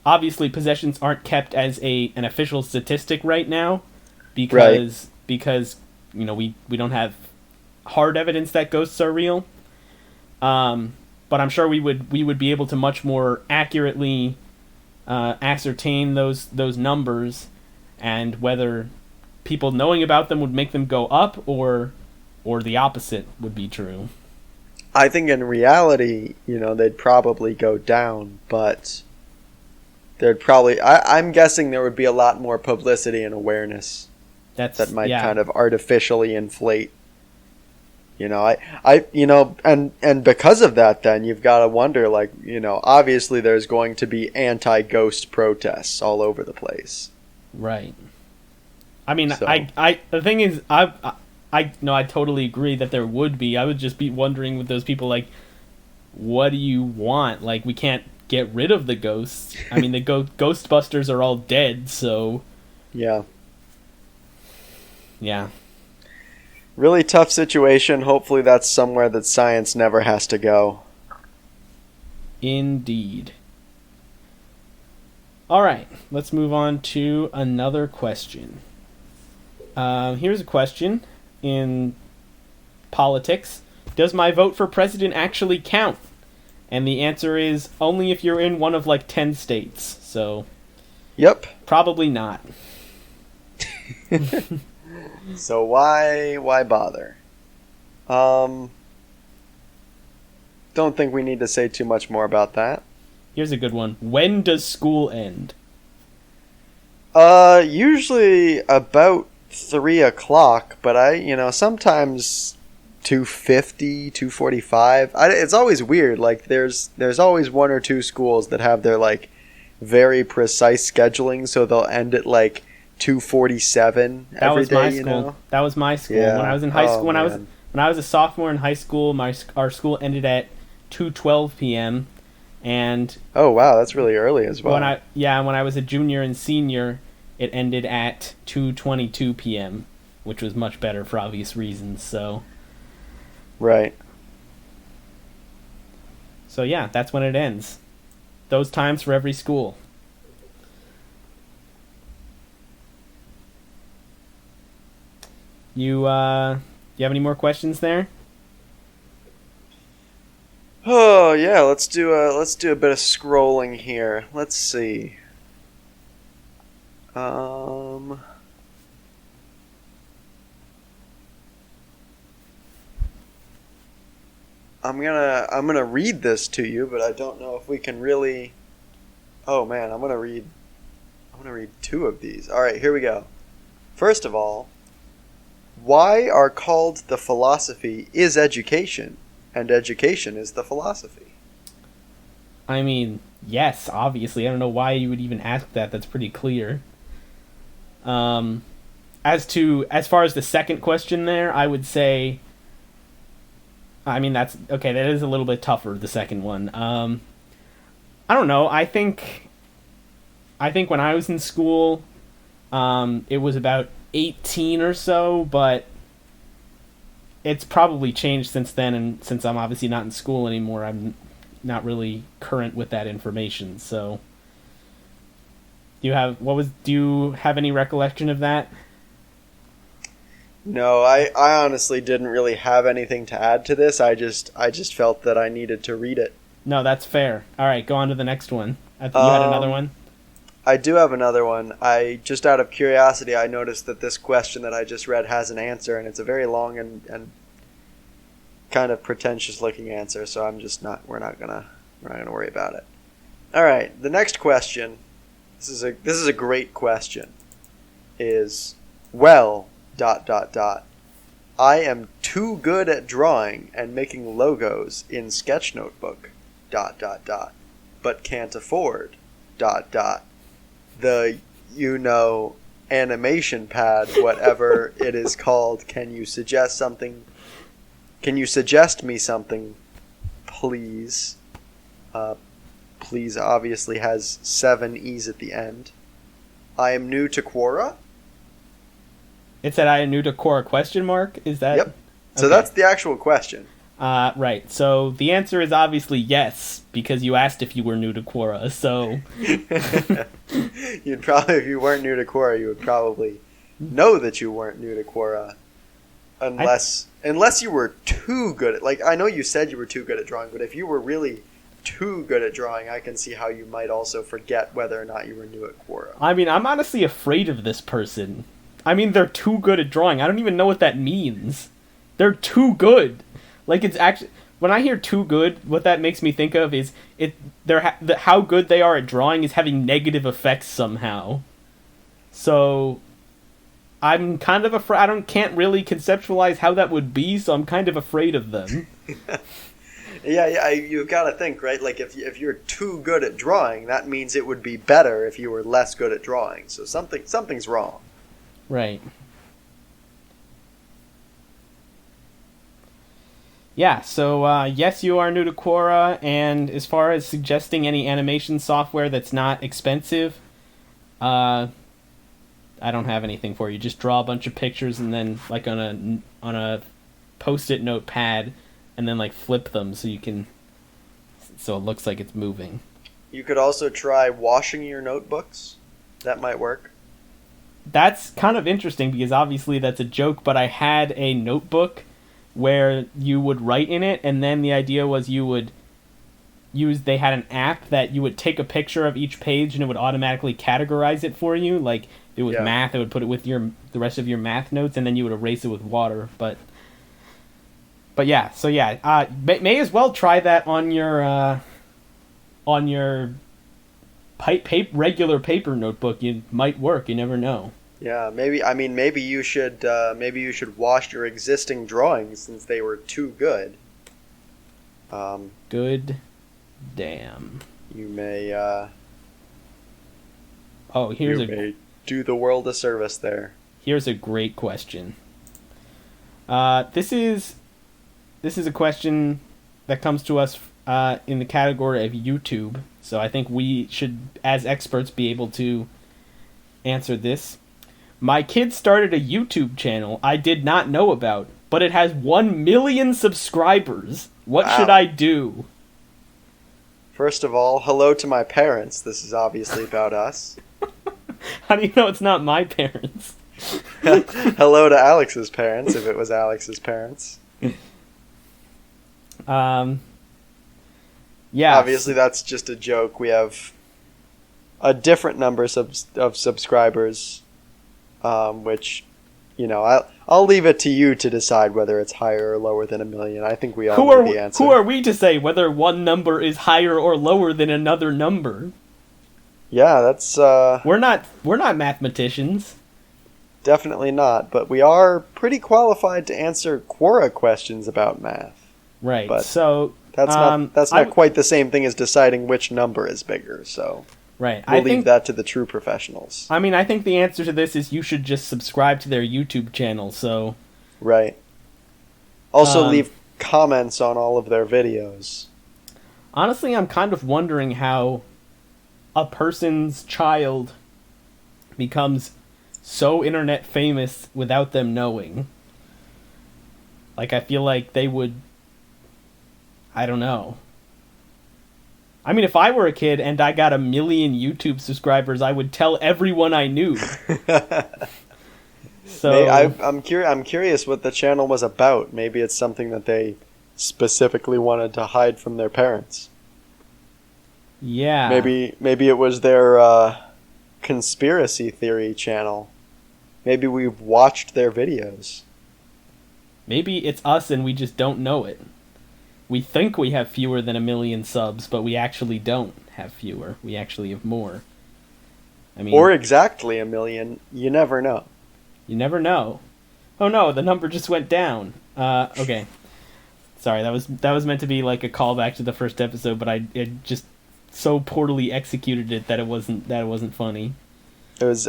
obviously possessions aren't kept as an official statistic right now, because we don't have hard evidence that ghosts are real. But I'm sure we would be able to much more accurately ascertain those numbers, and whether people knowing about them would make them go up, or the opposite would be true. I think in reality, they'd probably go down, but there'd probably, I'm guessing there would be a lot more publicity and awareness that might kind of artificially inflate. And because of that, then you've got to wonder, obviously there's going to be anti-ghost protests all over the place. Right. I mean, So. I the thing is, I totally agree that there would be. I would just be wondering with those people, like, what do you want? Like, we can't get rid of the ghosts. I mean, the Ghostbusters are all dead, so Yeah. yeah. Really tough situation. Hopefully that's somewhere that science never has to go. Indeed. All right, let's move on to another question. Here's a question in politics. Does my vote for president actually count? And the answer is only if you're in one of like 10 states. So, Yep. probably not. So why bother? Don't think we need to say too much more about that. Here's a good one. When does school end? Usually about 3 o'clock, but sometimes 2:50, 2:45. It's always weird. Like there's always one or two schools that have their like very precise scheduling, so they'll end at like 2:47 every day. You know? That was my school. Yeah. When I was in high school, when man. I was a sophomore in high school, our school ended at 2:12 p.m. and Oh wow, that's really early as well. when I was a junior and senior, it ended at 2:22 p.m., which was much better for obvious reasons. So Right. yeah, that's when it ends. Those times for every school. You have any more questions there? Oh yeah, let's do a bit of scrolling here. Let's see. I'm gonna read this to you, but I don't know if we can really. Oh man, I'm gonna read two of these. All right, here we go. First of all, why are called the philosophy is education, and education is the philosophy? I mean, yes, obviously. I don't know why you would even ask that. That's pretty clear. As far as the second question there, I would say. I mean, that's okay. That is a little bit tougher. The second one. I don't know. I think when I was in school, it was about 18 or so, but it's probably changed since then. And since I'm obviously not in school anymore, I'm not really current with that information. So, do you have any recollection of that? No, I honestly didn't really have anything to add to this. I just felt that I needed to read it. No, that's fair. All right, go on to the next one. You had another one? I do have another one. Just out of curiosity, I noticed that this question that I just read has an answer, and it's a very long and kind of pretentious looking answer, so we're not gonna worry about it. All right, the next question. This is a great question. Is well ... I am too good at drawing and making logos in Sketch Notebook ... but can't afford ... the animation pad, whatever it is called. Can you suggest something? Can you suggest me something, please? Please obviously has 7 E's at the end. I am new to Quora. It said I am new to Quora question mark? Is that? Yep. So okay. That's the actual question. Right. So the answer is obviously yes, because you asked if you were new to Quora, so... You'd probably, if you weren't new to Quora, you would probably know that you weren't new to Quora. Unless you were too good at... Like, I know you said you were too good at drawing, but if you were really too good at drawing, I can see how you might also forget whether or not you were new at Quora. I mean, I'm honestly afraid of this person. I mean, they're too good at drawing. I don't even know what that means. They're too good. Like, it's actually... When I hear too good, what that makes me think of is how good they are at drawing is having negative effects somehow. So, I'm kind of afraid... can't really conceptualize how that would be, so I'm kind of afraid of them. Yeah, you've got to think, right? Like, if you're too good at drawing, that means it would be better if you were less good at drawing. So something's wrong. Right. Yeah, so yes, you are new to Quora, and as far as suggesting any animation software that's not expensive, I don't have anything for you. Just draw a bunch of pictures and then like on a post-it notepad, and then like flip them so it looks like it's moving. You could also try washing your notebooks. That might work. That's kind of interesting because obviously that's a joke, but I had a notebook where you would write in it, and then the idea was they had an app that you would take a picture of each page and it would automatically categorize it for you. Like, if it was math, it would put it with the rest of your math notes, and then you would erase it with water. But yeah, so yeah, may as well try that on your regular paper notebook. It might work. You never know. Yeah, maybe you should wash your existing drawings since they were too good. Good damn. You may do the world a service there. Here's a great question. This is a question that comes to us in the category of YouTube. So I think we should, as experts, be able to answer this. My kid started a YouTube channel I did not know about, but it has 1 million subscribers. What should I do? First of all, hello to my parents. This is obviously about us. How do you know it's not my parents? Hello to Alex's parents, if it was Alex's parents. Yeah. Obviously, that's just a joke. We have a different number of subscribers, which, I'll leave it to you to decide whether it's higher or lower than 1 million. I think we all know the answer. Who are we to say whether one number is higher or lower than another number? Yeah, that's... We're not mathematicians. Definitely not, but we are pretty qualified to answer Quora questions about math. Right, but so... That's not quite the same thing as deciding which number is bigger, so... Right. We'll leave that to the true professionals. I mean, I think the answer to this is you should just subscribe to their YouTube channel, so... Right. Also leave comments on all of their videos. Honestly, I'm kind of wondering how a person's child becomes so internet famous without them knowing. Like, I feel like they would... I don't know. I mean, if I were a kid and I got 1 million YouTube subscribers, I would tell everyone I knew. So I'm curious what the channel was about. Maybe it's something that they specifically wanted to hide from their parents. Yeah. Maybe it was their conspiracy theory channel. Maybe we've watched their videos. Maybe it's us and we just don't know it. We think we have fewer than 1 million subs, but we actually don't have fewer. We actually have more. I mean, or exactly 1 million. You never know. You never know. Oh no, the number just went down. Okay. Sorry, that was meant to be like a callback to the first episode, but I just so poorly executed it that it wasn't funny. It was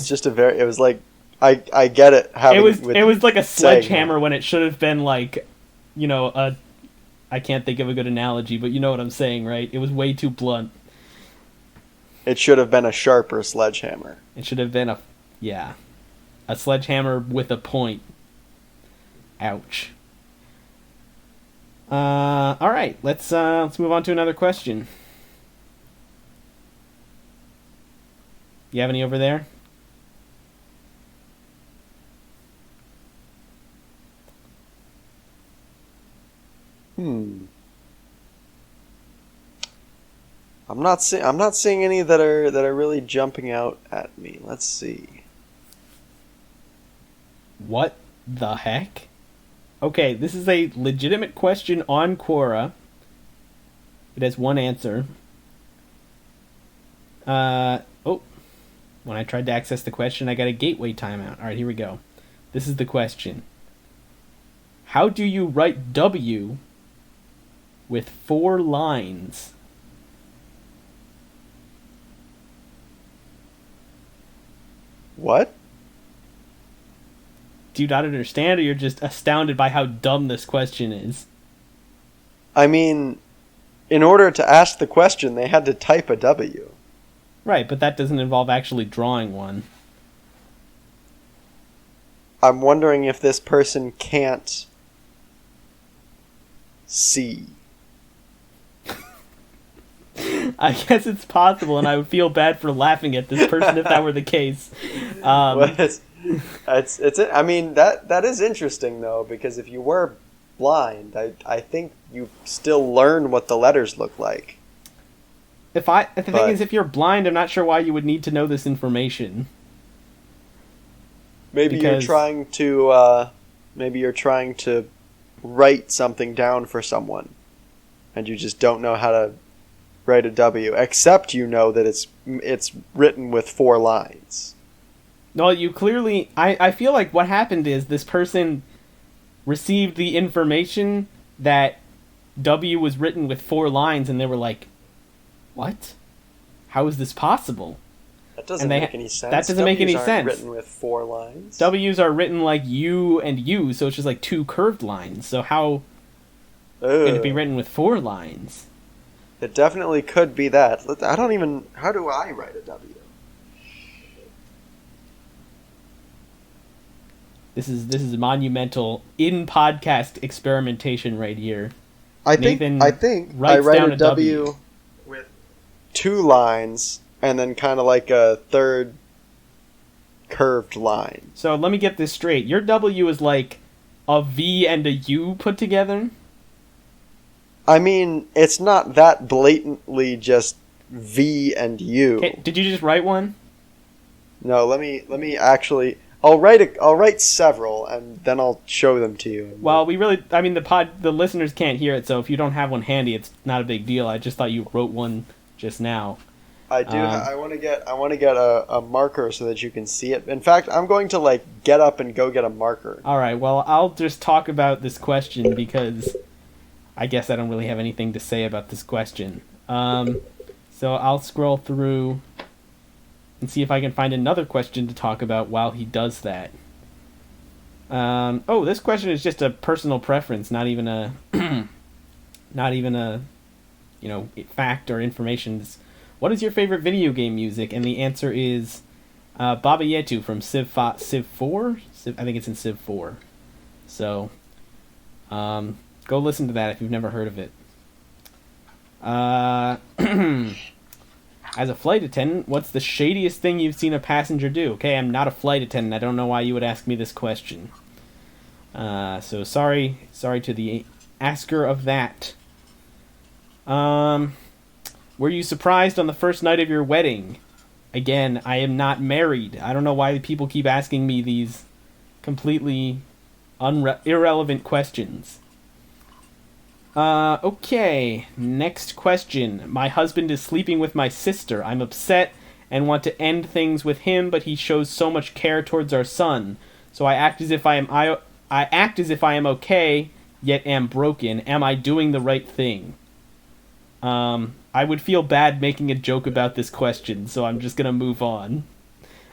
just it was like I get it. It was like a sledgehammer when it should have been like, I can't think of a good analogy, but you know what I'm saying, right? It was way too blunt. It should have been a sharper sledgehammer. It should have been a sledgehammer with a point. Ouch. All right, let's move on to another question. You have any over there? I'm not seeing any that are really jumping out at me. Let's see. What the heck? Okay, this is a legitimate question on Quora. It has one answer. When I tried to access the question, I got a gateway timeout. All right, here we go. This is the question. How do you write W with 4 lines? What? do you not understand, or you're just astounded by how dumb this question is? I mean, in order to ask the question, they had to type a W. Right, but that doesn't involve actually drawing one. I'm wondering if this person can't see. I guess it's possible, and I would feel bad for laughing at this person if that were the case. I mean, that is interesting, though, because if you were blind, I think you still learn what the letters look like. The thing is, if you're blind, I'm not sure why you would need to know this information. Maybe you're trying to write something down for someone, and you just don't know how to write a W, except you know that it's written with 4 lines. No, you clearly... I feel like what happened is this person received the information that W was written with 4 lines, and they were like, what? How is this possible? That doesn't make any sense. That doesn't make any sense. sense. Written with 4 lines. W's are written like U and U, so it's just like 2 curved lines. So how could it be written with 4 lines? It definitely could be that. I don't even... How do I write a W? This is monumental in podcast experimentation right here. I think I write a W with 2 lines and then kind of like a third curved line. So let me get this straight. Your W is like a V and a U put together? I mean, it's not that blatantly just V and U. Okay, did you just write one? No, let me actually... I'll write several, and then I'll show them to you. Well, the listeners can't hear it, so if you don't have one handy, it's not a big deal. I just thought you wrote one just now. I do. I want to get a marker so that you can see it. In fact, I'm going to get up and go get a marker. All right. Well, I'll just talk about this question because I guess I don't really have anything to say about this question. So I'll scroll through and see if I can find another question to talk about while he does that. This question is just a personal preference, not even a fact or information. What is your favorite video game music? And the answer is Baba Yetu from Civ 4? I think it's in Civ 4. So, go listen to that if you've never heard of it. As a flight attendant, what's the shadiest thing you've seen a passenger do? Okay, I'm not a flight attendant. I don't know why you would ask me this question. So sorry to the asker of that. Were you surprised on the first night of your wedding? Again, I am not married. I don't know why people keep asking me these completely irrelevant questions. Okay, next question. My husband is sleeping with my sister. I'm upset and want to end things with him, but he shows so much care towards our son. So I act as if I am okay, yet am broken. Am I doing the right thing? I would feel bad making a joke about this question, so I'm just gonna move on.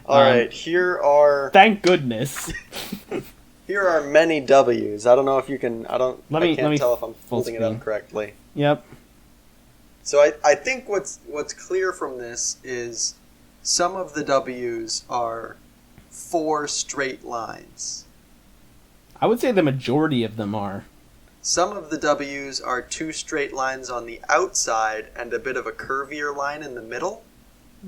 Alright, here are... Thank goodness. Here are many W's. I don't know if you can... I can't tell if I'm holding it up correctly. Yep. So I think what's clear from this is some of the W's are 4 straight lines. I would say the majority of them are. Some of the W's are 2 straight lines on the outside and a bit of a curvier line in the middle.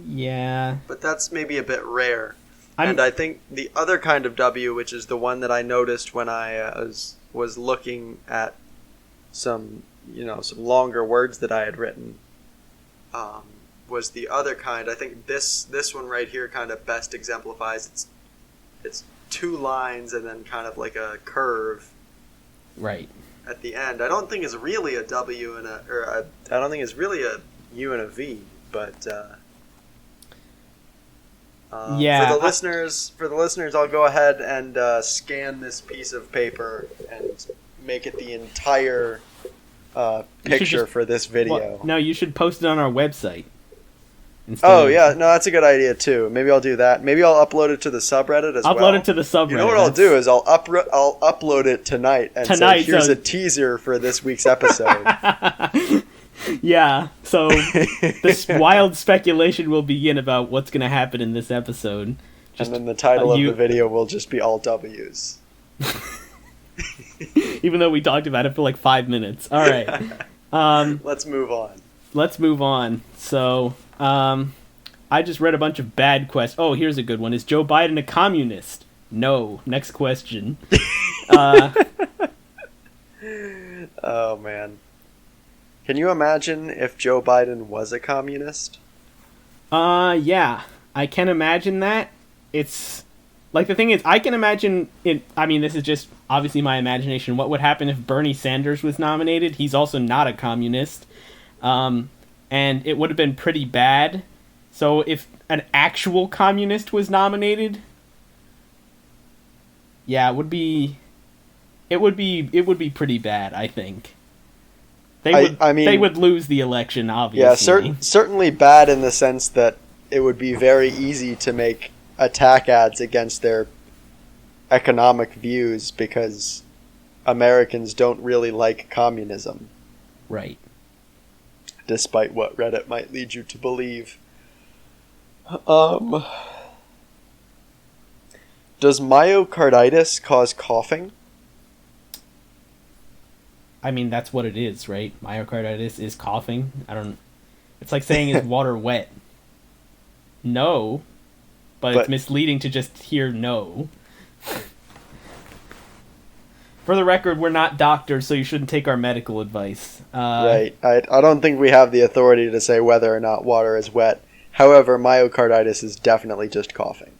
Yeah. But that's maybe a bit rare. And I think the other kind of W, which is the one that I noticed when I was looking at some longer words that I had written, was the other kind. I think this one right here kind of best exemplifies it's 2 lines and then kind of like a curve. Right. At the end. I don't think it's really a W and I don't think it's really a U and a V, but yeah. For the listeners, I'll go ahead and scan this piece of paper and make it the entire picture for this video. Well, no, you should post it on our website. Oh, yeah. No, that's a good idea, too. Maybe I'll do that. Maybe I'll upload it to the subreddit as well. Upload it to the subreddit. You know what I'll do is I'll upload it tonight and say, here's a teaser for this week's episode. Yeah, so this wild speculation will begin about what's going to happen in this episode. And then the title of the video will just be all W's. Even though we talked about it for like 5 minutes. All right. Let's move on. Let's move on. So, I just read a bunch of bad questions. Oh, here's a good one. Is Joe Biden a communist? No. Next question. Oh, man. Can you imagine if Joe Biden was a communist? Yeah. I can imagine that. It's... Like, the thing is, I can imagine it... I mean, this is just obviously my imagination. What would happen if Bernie Sanders was nominated? He's also not a communist. And it would have been pretty bad. So if an actual communist was nominated... Yeah, it would be pretty bad, I think. They would lose the election, obviously. Yeah, certainly bad in the sense that it would be very easy to make attack ads against their economic views because Americans don't really like communism. Right. Despite what Reddit might lead you to believe. Does myocarditis cause coughing? I mean, that's what it is, right? Myocarditis is coughing. It's like saying, is water wet? No. But it's misleading to just hear no. For the record, we're not doctors, so you shouldn't take our medical advice. Right. I don't think we have the authority to say whether or not water is wet. However, myocarditis is definitely just coughing.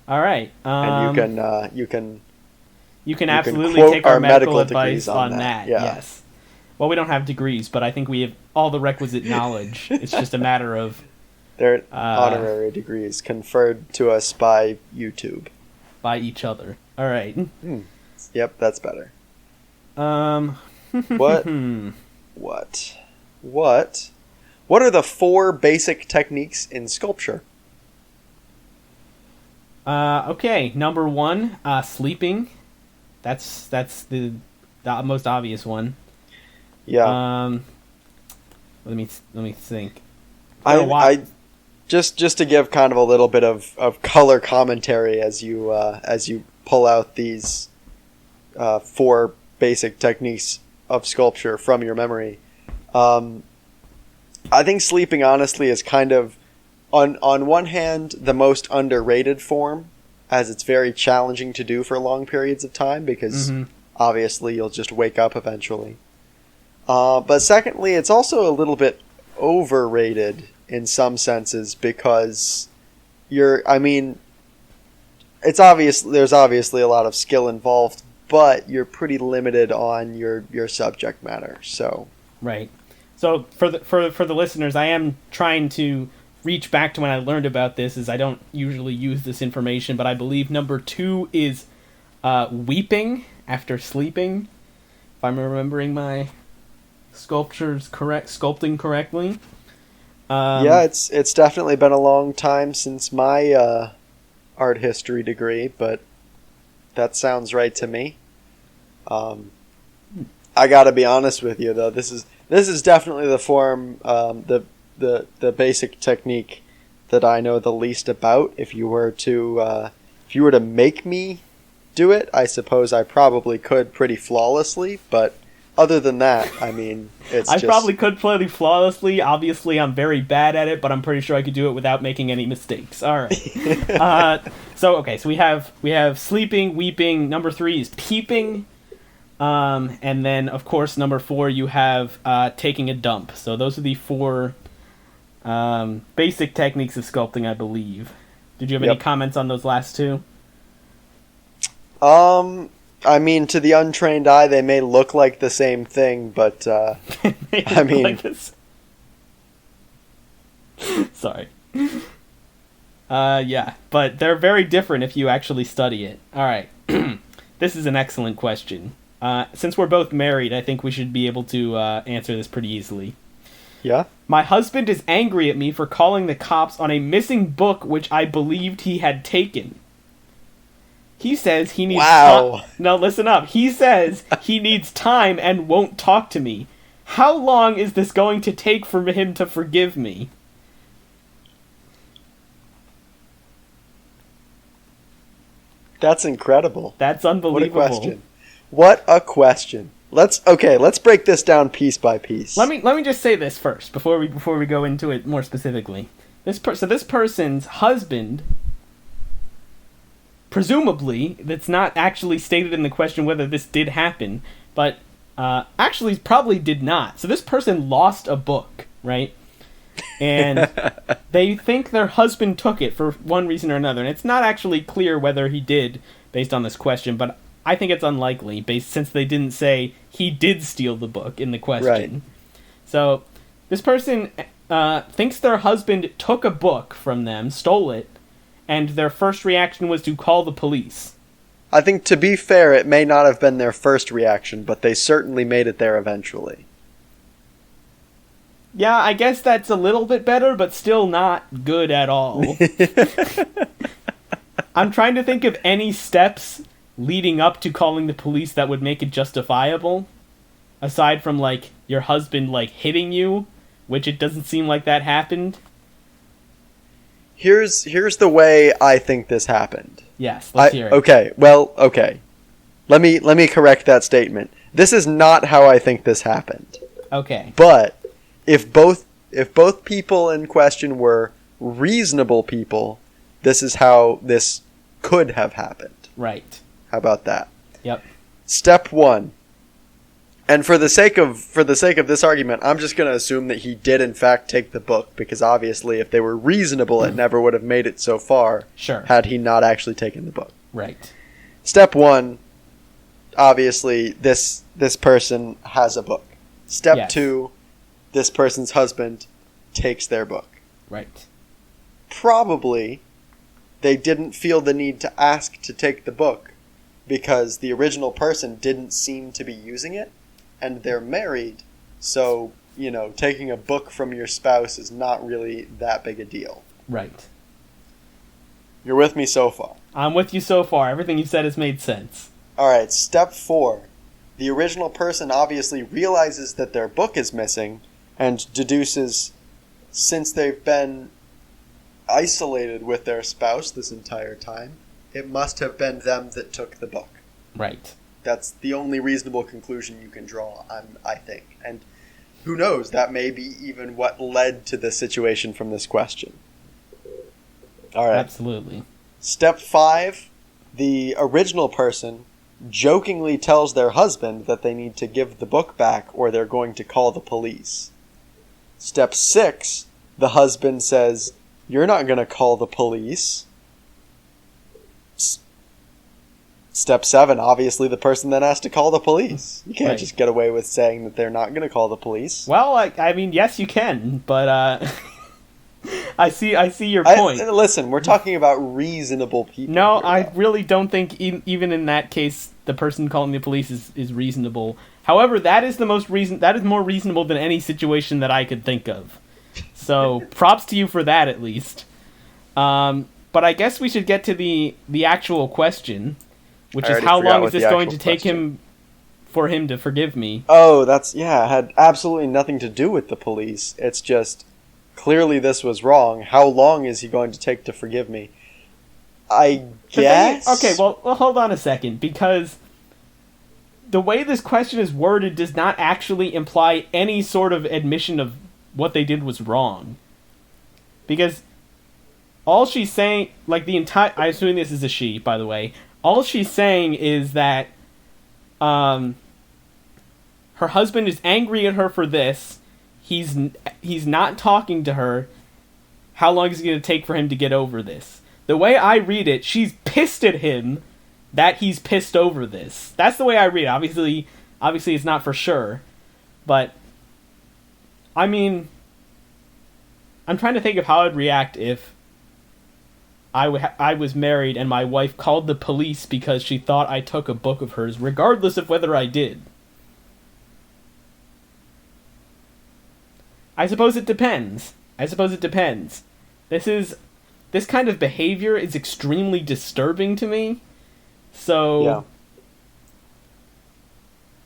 All right. And you can absolutely take our medical advice on that. Yeah. Yes. Well, we don't have degrees, but I think we have all the requisite knowledge. It's just a matter of... They're honorary degrees conferred to us by YouTube. By each other. All right. Yep, that's better. What are the 4 basic techniques in sculpture? Okay, number 1, sleeping. That's the most obvious one. Yeah. Let me think. I just to give kind of a little bit of color commentary as you pull out these 4 basic techniques of sculpture from your memory. I think sleeping honestly is kind of on one hand the most underrated form, as it's very challenging to do for long periods of time because obviously you'll just wake up eventually. But secondly, it's also a little bit overrated in some senses because there's obviously a lot of skill involved, but you're pretty limited on your subject matter. So right. So for the listeners, I am trying to reach back to when I learned about this, as I don't usually use this information, but I believe number 2 is weeping after sleeping, if I'm remembering my sculpting correctly. Yeah, it's definitely been a long time since my art history degree, but that sounds right to me. I gotta be honest with you though, this is definitely the form, the basic technique that I know the least about. If you were to make me do it, I suppose I probably could pretty flawlessly, but other than that, I mean, probably could pretty flawlessly. Obviously, I'm very bad at it, but I'm pretty sure I could do it without making any mistakes. All right. So we have sleeping, weeping. Number 3 is peeping. And then, of course, number 4, you have taking a dump. So those are the 4 basic techniques of sculpting, I believe. Did you have any comments on those last 2? I mean, to the untrained eye, they may look like the same thing, but, I mean... Sorry. Yeah, but they're very different if you actually study it. All right. This is an excellent question. Since we're both married, I think we should be able to answer this pretty easily. Yeah? My husband is angry at me for calling the cops on a missing book which I believed he had taken. He says he needs No, listen up. He says he needs time and won't talk to me. How long is this going to take for him to forgive me? That's incredible. That's unbelievable. What a question. Let's break this down piece by piece. Let me just say this first before we go into it more specifically. This person's husband, presumably, that's not actually stated in the question whether this did happen, but actually probably did not. So this person lost a book, right? And they think their husband took it for one reason or another, and it's not actually clear whether he did based on this question, but I think it's unlikely since they didn't say he did steal the book in the question. Right. So this person thinks their husband took a book from them, stole it, and their first reaction was to call the police. I think, to be fair, it may not have been their first reaction, but they certainly made it there eventually. Yeah, I guess that's a little bit better, but still not good at all. I'm trying to think of any steps leading up to calling the police that would make it justifiable, aside from, like, your husband, like, hitting you, which it doesn't seem like that happened. Here's the way I think this happened. Yes, let's hear it. Okay. Let me correct that statement. This is not how I think this happened. Okay. But if both people in question were reasonable people, this is how this could have happened. Right. How about that? Yep. Step 1. And for the sake of this argument, I'm just going to assume that he did in fact take the book, because obviously if they were reasonable, it never would have made it so far. Sure. Had he not actually taken the book. Right. Step 1, obviously this person has a book. Step 2, this person's husband takes their book. Right. Probably they didn't feel the need to ask to take the book because the original person didn't seem to be using it, and they're married, so, taking a book from your spouse is not really that big a deal. Right. You're with me so far? I'm with you so far. Everything you said has made sense. Alright, step 4. The original person obviously realizes that their book is missing and deduces, since they've been isolated with their spouse this entire time, it must have been them that took the book. Right. That's the only reasonable conclusion you can draw, I think. And who knows, that may be even what led to the situation from this question. All right. Absolutely. Step 5, the original person jokingly tells their husband that they need to give the book back or they're going to call the police. Step 6, the husband says, "You're not going to call the police." Step 7, obviously the person then has to call the police. You can't just get away with saying that they're not going to call the police. Well, I mean, yes, you can, but I see your point. Listen, we're talking about reasonable people. No, I really don't think even in that case the person calling the police is reasonable. However, that is more reasonable than any situation that I could think of. So, props to you for that at least. But I guess we should get to the actual question, which is how long is this going to take for him to forgive me? Oh, it had absolutely nothing to do with the police. It's just, clearly this was wrong. How long is he going to take to forgive me? I guess? Okay, well, hold on a second, because the way this question is worded does not actually imply any sort of admission of what they did was wrong. Because all she's saying, like I assume this is a she, by the way, all she's saying is that her husband is angry at her for this. He's not talking to her. How long is it going to take for him to get over this? The way I read it, she's pissed at him that he's pissed over this. That's the way I read it. Obviously it's not for sure. But, I mean, I'm trying to think of how I'd react if I was married and my wife called the police because she thought I took a book of hers, regardless of whether I did. I suppose it depends. This kind of behavior is extremely disturbing to me. So, yeah.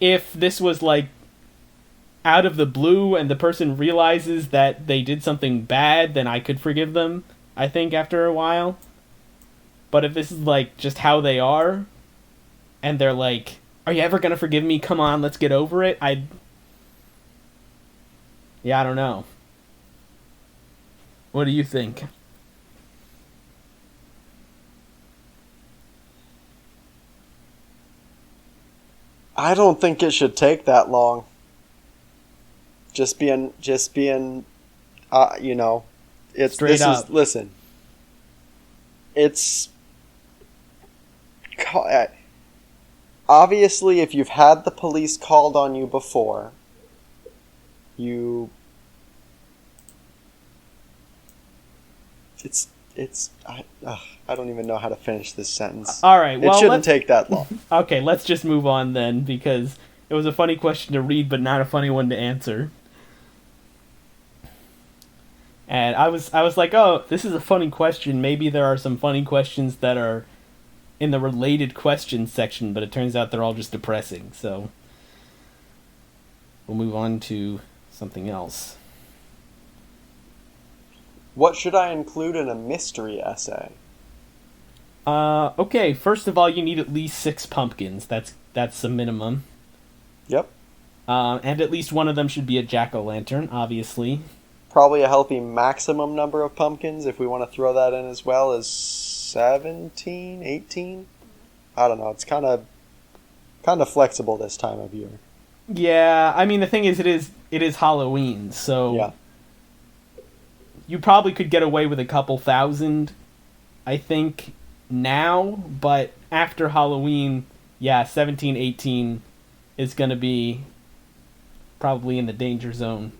If this was like out of the blue and the person realizes that they did something bad, then I could forgive them, I think, after a while. But if this is like just how they are, and they're like, "Are you ever gonna forgive me? Come on, let's get over it." I don't know. What do you think? I don't think it should take that long. Just being, you know, it's straight up. Listen, it's obviously if you've had the police called on you before, I don't even know how to finish this sentence. All right, well, it shouldn't take that long. Okay, let's just move on then, because it was a funny question to read, but not a funny one to answer. And I was like, oh, this is a funny question. Maybe there are some funny questions that are in the related questions section, but it turns out they're all just depressing. So we'll move on to something else. What should I include in a mystery essay? Okay, first of all, you need at least 6 pumpkins. That's the minimum. Yep. And at least one of them should be a jack-o'-lantern, obviously. Probably a healthy maximum number of pumpkins, if we want to throw that in as well, is 17, 18? I don't know, it's kind of flexible this time of year. Yeah, I mean, the thing is, it is Halloween, so... Yeah. You probably could get away with a couple thousand, I think, now, but after Halloween, yeah, 17, 18 is going to be probably in the danger zone.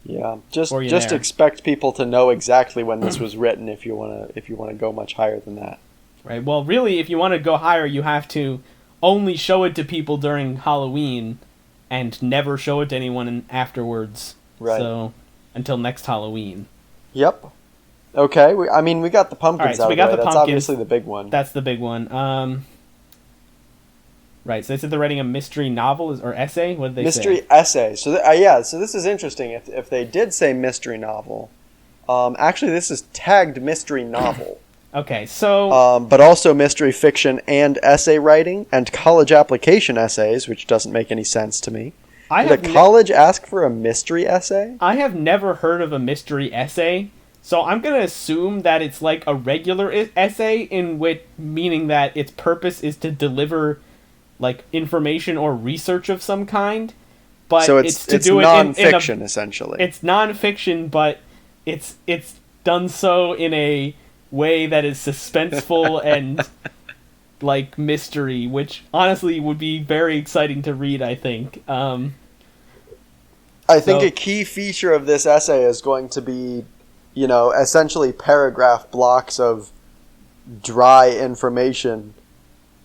Yeah, just expect people to know exactly when this was written if you want to go much higher than that. Right. Well, really, if you want to go higher, you have to only show it to people during Halloween and never show it to anyone afterwards. Right. So, until next Halloween. Yep. Okay. We got the pumpkins right, so out we of got the way. the That's pumpkins. obviously the big one. That's the big one. Right, so they said they're writing a mystery novel or essay? What did they say? Mystery essay. So so this is interesting. If they did say mystery novel, actually this is tagged mystery novel. Okay, so... but also mystery fiction and essay writing and college application essays, which doesn't make any sense to me. Did a college ask for a mystery essay? I have never heard of a mystery essay, so I'm going to assume that it's like a regular essay, meaning that its purpose is to deliver like information or research of some kind. But so it's non-fiction, essentially. It's non-fiction, but it's done so in a way that is suspenseful and like mystery, which honestly would be very exciting to read, I think. I think a key feature of this essay is going to be, essentially paragraph blocks of dry information,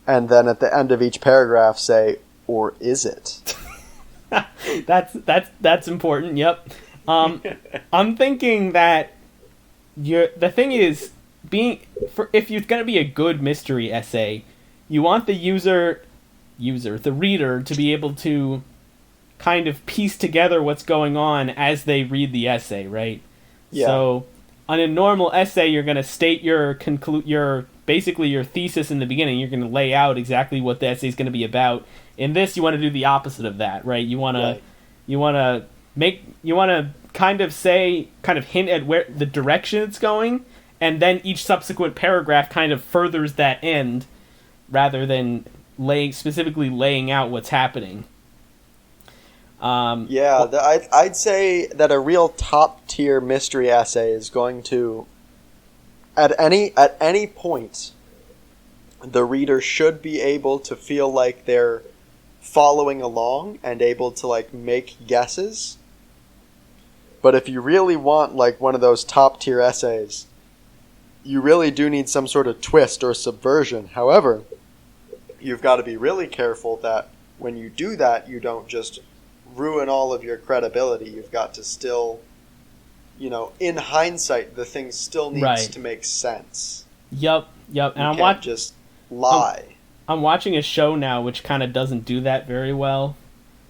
and then at the end of each paragraph say, "Or is it?" That's important. Yep. I'm thinking that the thing is if you're going to be a good mystery essay, you want the reader to be able to kind of piece together what's going on as they read the essay, right? Yeah. So on a normal essay, you're going to state your basically your thesis in the beginning. You're going to lay out exactly what the essay is going to be about. In this, you want to do the opposite of that, right? You want to kind of hint at where the direction it's going, and then each subsequent paragraph kind of furthers that end, rather than specifically laying out what's happening. I'd say that a real top tier mystery essay is going to, at any point, the reader should be able to feel like they're following along and able to like make guesses. But if you really want like one of those top tier essays, you really do need some sort of twist or subversion. However, you've got to be really careful that when you do that, you don't just ruin all of your credibility. You've got to still in hindsight, the thing still needs to make sense. Yep. And you can't just lie. I'm watching a show now which kind of doesn't do that very well.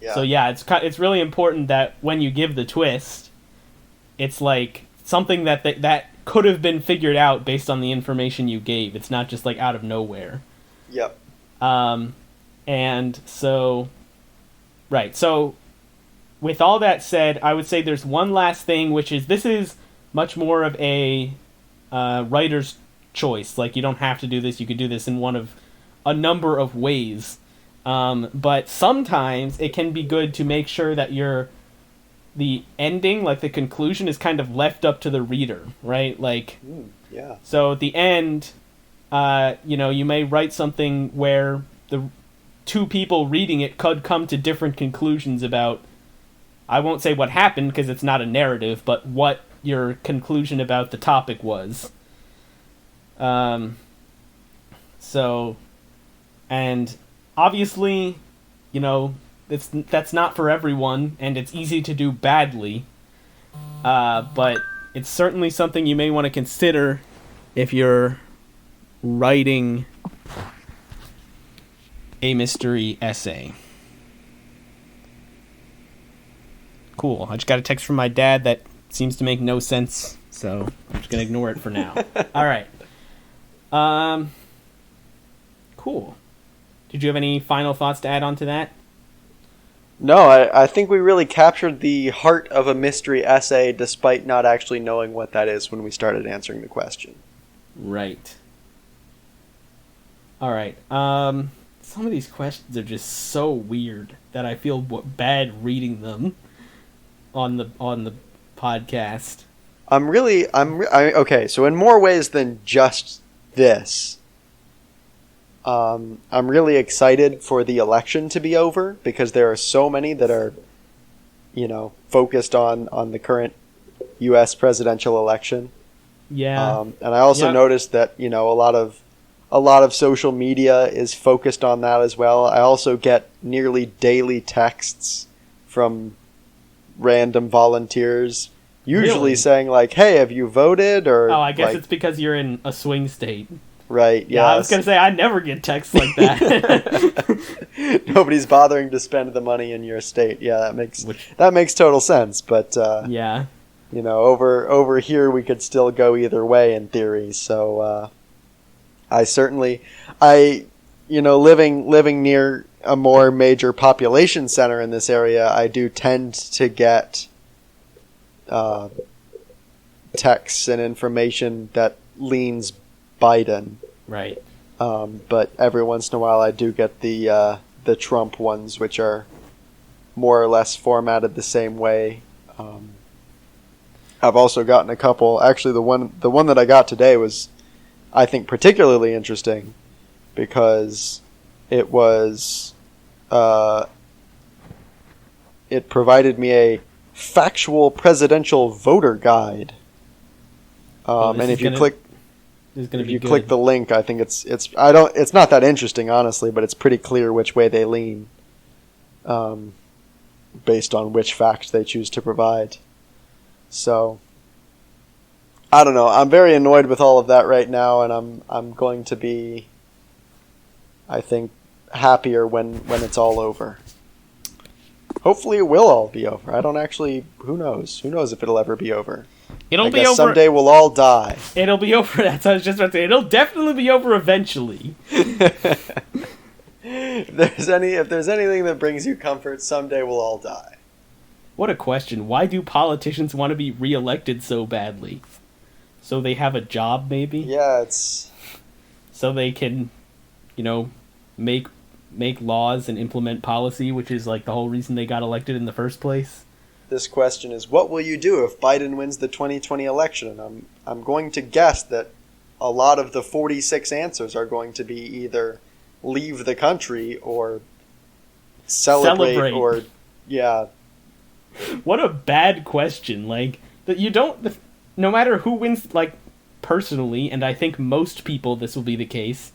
Yeah. So yeah, it's really important that when you give the twist, it's like something that could have been figured out based on the information you gave. It's not just like out of nowhere. Yep. And so, right. So, with all that said, I would say there's one last thing, which is this is much more of a writer's choice. Like, you don't have to do this. You could do this in one of a number of ways. But sometimes it can be good to make sure that the ending, like the conclusion, is kind of left up to the reader, right? Like, yeah. So at the end, you may write something where the two people reading it could come to different conclusions about, I won't say what happened because it's not a narrative, but what your conclusion about the topic was. So, and obviously, that's not for everyone, and it's easy to do badly. But it's certainly something you may want to consider if you're writing a mystery essay. Cool. I just got a text from my dad that seems to make no sense, so I'm just going to ignore it for now. All right. Cool. Did you have any final thoughts to add on to that? No, I think we really captured the heart of a mystery essay despite not actually knowing what that is when we started answering the question. Right. All right. Some of these questions are just so weird that I feel bad reading them on the podcast. Okay, so in more ways than just this, I'm really excited for the election to be over because there are so many that are, focused on the current U.S. presidential election. Yeah. And I also noticed that, a lot of social media is focused on that as well. I also get nearly daily texts from random volunteers, usually saying like, "Hey, have you voted?" Or I guess it's because you're in a swing state. Right. Yeah. I was gonna say I never get texts like that. Nobody's bothering to spend the money in your state. Yeah, that makes total sense. But yeah, over here we could still go either way in theory. So living near a more major population center in this area, I do tend to get texts and information that leans Biden. Right. But every once in a while I do get the Trump ones, which are more or less formatted the same way. I've also gotten a couple. Actually, the one that I got today was, I think, particularly interesting because it was it provided me a factual presidential voter guide. And if you click the link, I think it's not that interesting, honestly, but it's pretty clear which way they lean, based on which facts they choose to provide. So, I don't know. I'm very annoyed with all of that right now, and I'm going to be, I think, happier when it's all over. Hopefully it will all be over. I don't actually... Who knows? Who knows if it'll ever be over? It'll be over. Someday we'll all die. It'll be over. That's what I was just about to say. It'll definitely be over eventually. If there's anything that brings you comfort, someday we'll all die. What a question. Why do politicians want to be reelected so badly? So they have a job, maybe? Yeah, it's... So they can, make laws and implement policy, which is like the whole reason they got elected in the first place. This question is, what will you do if Biden wins the 2020 election? And I'm going to guess that a lot of the 46 answers are going to be either leave the country or celebrate. Or, yeah. What a bad question. Like, that you don't... No matter who wins, like, personally, and I think most people this will be the case,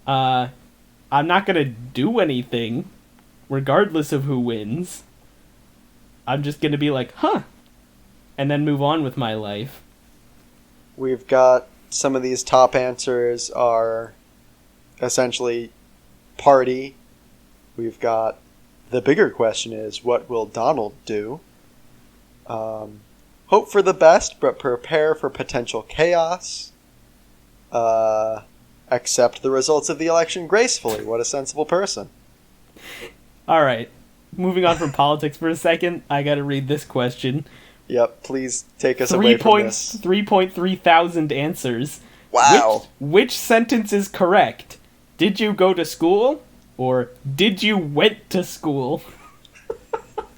I'm not going to do anything, regardless of who wins. I'm just going to be like, and then move on with my life. We've got some of these top answers are essentially party. We've got the bigger question is, what will Donald do? Hope for the best, but prepare for potential chaos. Accept the results of the election gracefully. What a sensible person. All right. Moving on from politics for a second, I got to read this question. Yep, please take us away from this. 3.3 thousand answers. Wow. Which sentence is correct? Did you go to school? Or did you went to school?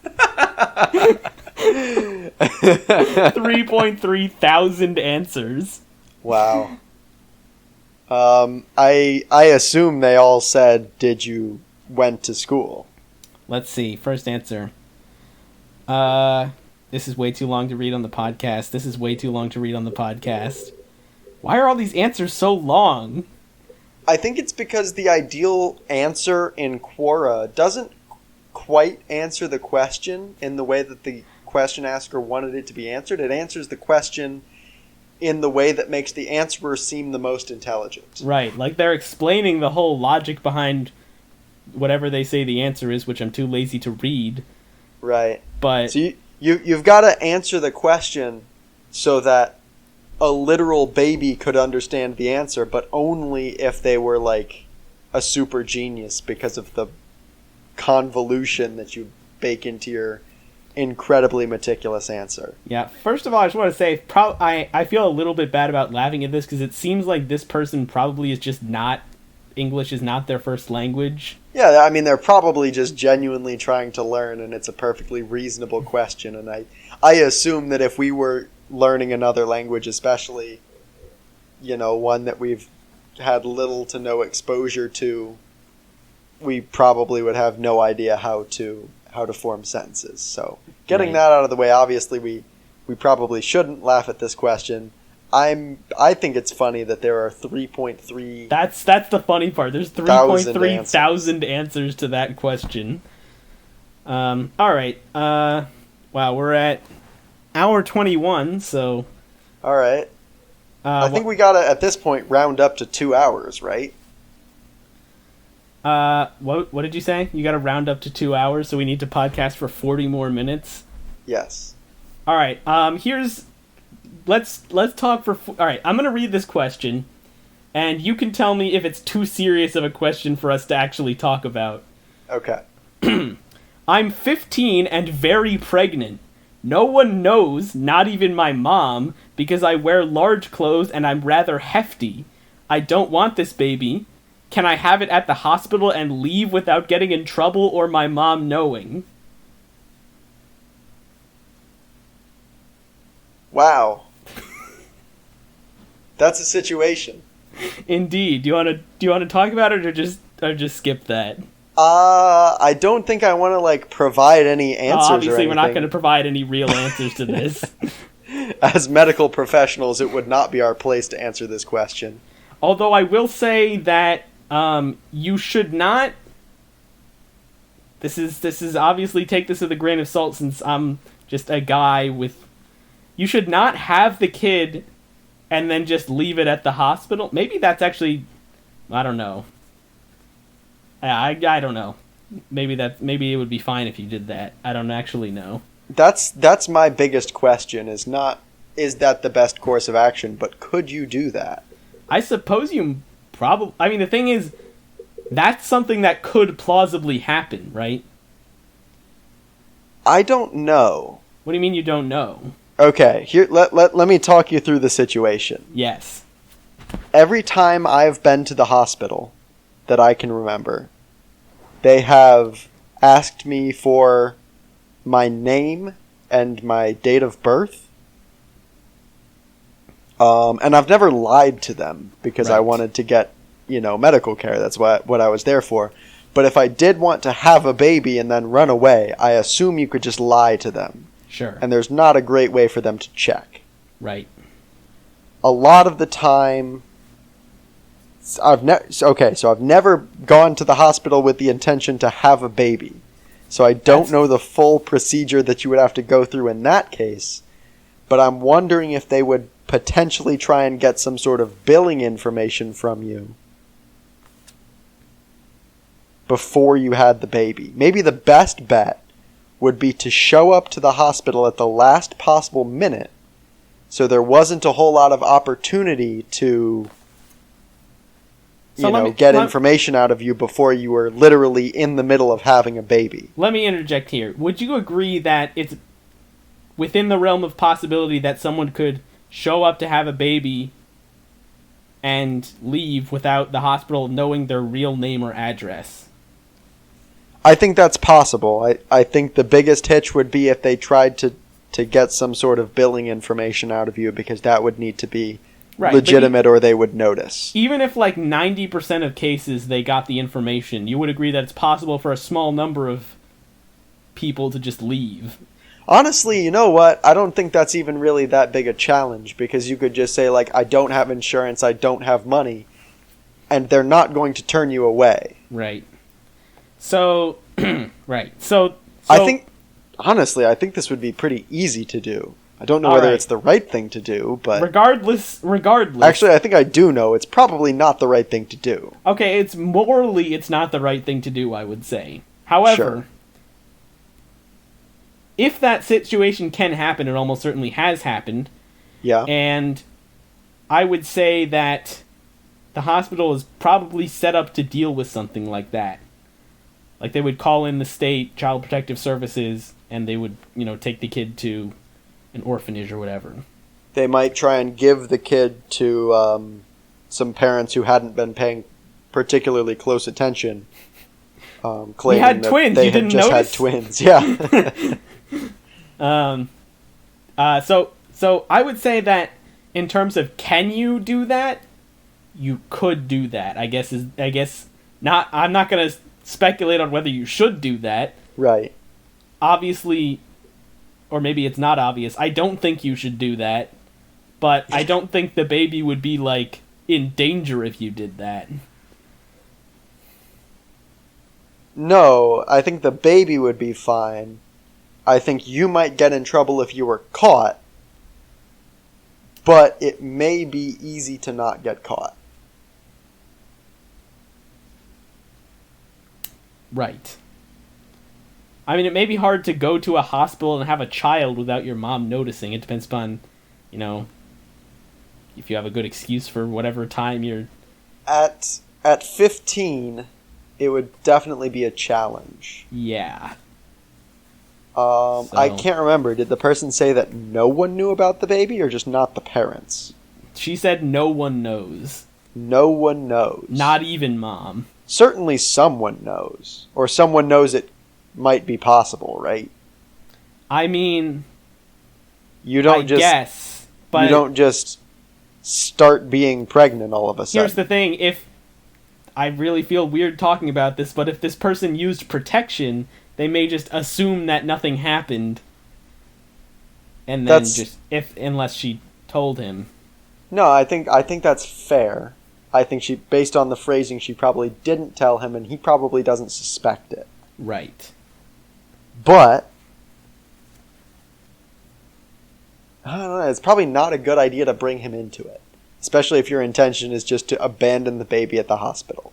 3.3 thousand answers. Wow. I assume they all said, did you went to school? Let's see. First answer. This is way too long to read on the podcast. Why are all these answers so long? I think it's because the ideal answer in Quora doesn't quite answer the question in the way that the question asker wanted it to be answered. It answers the question in the way that makes the answerer seem the most intelligent. Right, like they're explaining the whole logic behind whatever they say the answer is, which I'm too lazy to read. Right. But so you've got to answer the question so that a literal baby could understand the answer, but only if they were like a super genius because of the convolution that you bake into your incredibly meticulous answer. Yeah, first of all, I just want to say, I feel a little bit bad about laughing at this because it seems like this person probably is just not, English is not their first language. Yeah, I mean, they're probably just genuinely trying to learn, and it's a perfectly reasonable question, and I assume that if we were learning another language, especially, one that we've had little to no exposure to, we probably would have no idea how to form sentences. So getting that out of the way, obviously we probably shouldn't laugh at this question. I think it's funny that there are 3.3. That's the funny part. There's 3.3 thousand answers to that question. All right. Wow, we're at hour 21. So. All right. I think we gotta at this point round up to 2 hours, right? What did you say? You gotta round up to 2 hours, so we need to podcast for 40 more minutes? Yes. All right. Let's talk for... All right, I'm going to read this question, and you can tell me if it's too serious of a question for us to actually talk about. Okay. I'm 15 and very pregnant. No one knows, not even my mom, because I wear large clothes and I'm rather hefty. I don't want this baby. Can I have it at the hospital and leave without getting in trouble or my mom knowing? Wow. That's a situation. Indeed. Do you want to talk about it or just skip that? I don't think I want to provide any answers. Obviously, we're not going to provide any real answers to this. As medical professionals, it would not be our place to answer this question. Although I will say that you should not. This is obviously, take this with a grain of salt since I'm just a guy with. You should not have the kid and then just leave it at the hospital. Maybe that's actually, I don't know. I don't know. Maybe it would be fine if you did that. I don't actually know. That's my biggest question. Is that the best course of action? But could you do that? I suppose you probably. I mean, the thing is, that's something that could plausibly happen, right? I don't know. What do you mean you don't know? Okay, here let me talk you through the situation. Yes. Every time I've been to the hospital that I can remember, they have asked me for my name and my date of birth. And I've never lied to them because I wanted to get, medical care. That's what I was there for. But if I did want to have a baby and then run away, I assume you could just lie to them. Sure. And there's not a great way for them to check. Right. A lot of the time, I've never gone to the hospital with the intention to have a baby. So I don't know the full procedure that you would have to go through in that case. but I'm wondering if they would potentially try and get some sort of billing information from you before you had the baby. Maybe the best bet would be to show up to the hospital at the last possible minute, so there wasn't a whole lot of opportunity to get information out of you before you were literally in the middle of having a baby. Let me interject here. Would you agree that it's within the realm of possibility that someone could show up to have a baby and leave without the hospital knowing their real name or address? I think that's possible. I think the biggest hitch would be if they tried to get some sort of billing information out of you, because that would need to be legitimate or they would notice. Even if 90% of cases they got the information, you would agree that it's possible for a small number of people to just leave. Honestly, you know what? I don't think that's even really that big a challenge, because you could just say, I don't have insurance, I don't have money, and they're not going to turn you away. Right. So, right. So I think this would be pretty easy to do. I don't know whether it's the right thing to do, but... Regardless... Actually, I think I do know. It's probably not the right thing to do. Okay, it's not the right thing to do, I would say. However, if that situation can happen, it almost certainly has happened. Yeah. And I would say that the hospital is probably set up to deal with something like that. They would call in the state Child Protective Services, and they would, take the kid to an orphanage or whatever. They might try and give the kid to some parents who hadn't been paying particularly close attention, claiming we had twins. They you didn't just notice? had twins. Yeah. So I would say that in terms of can you do that, you could do that. I guess not. I'm not going to speculate on whether you should do that. Right. Obviously, or maybe it's not obvious. I don't think you should do that, but I don't think the baby would be in danger if you did that. No, I think the baby would be fine. I think you might get in trouble if you were caught, but it may be easy to not get caught. Right. I mean, it may be hard to go to a hospital and have a child without your mom noticing. It depends upon, if you have a good excuse for whatever time you're... At 15, it would definitely be a challenge. Yeah. I can't remember. Did the person say that no one knew about the baby, or just not the parents? She said no one knows. No one knows. Not even mom. Certainly someone knows. Or someone knows it might be possible, right? I mean... You don't just start being pregnant all of a sudden. Here's the thing. If... I really feel weird talking about this, but if this person used protection, they may just assume that nothing happened. And then unless she told him. No, I think that's fair. I think based on the phrasing, she probably didn't tell him, and he probably doesn't suspect it. Right. But I don't know, it's probably not a good idea to bring him into it. Especially if your intention is just to abandon the baby at the hospital.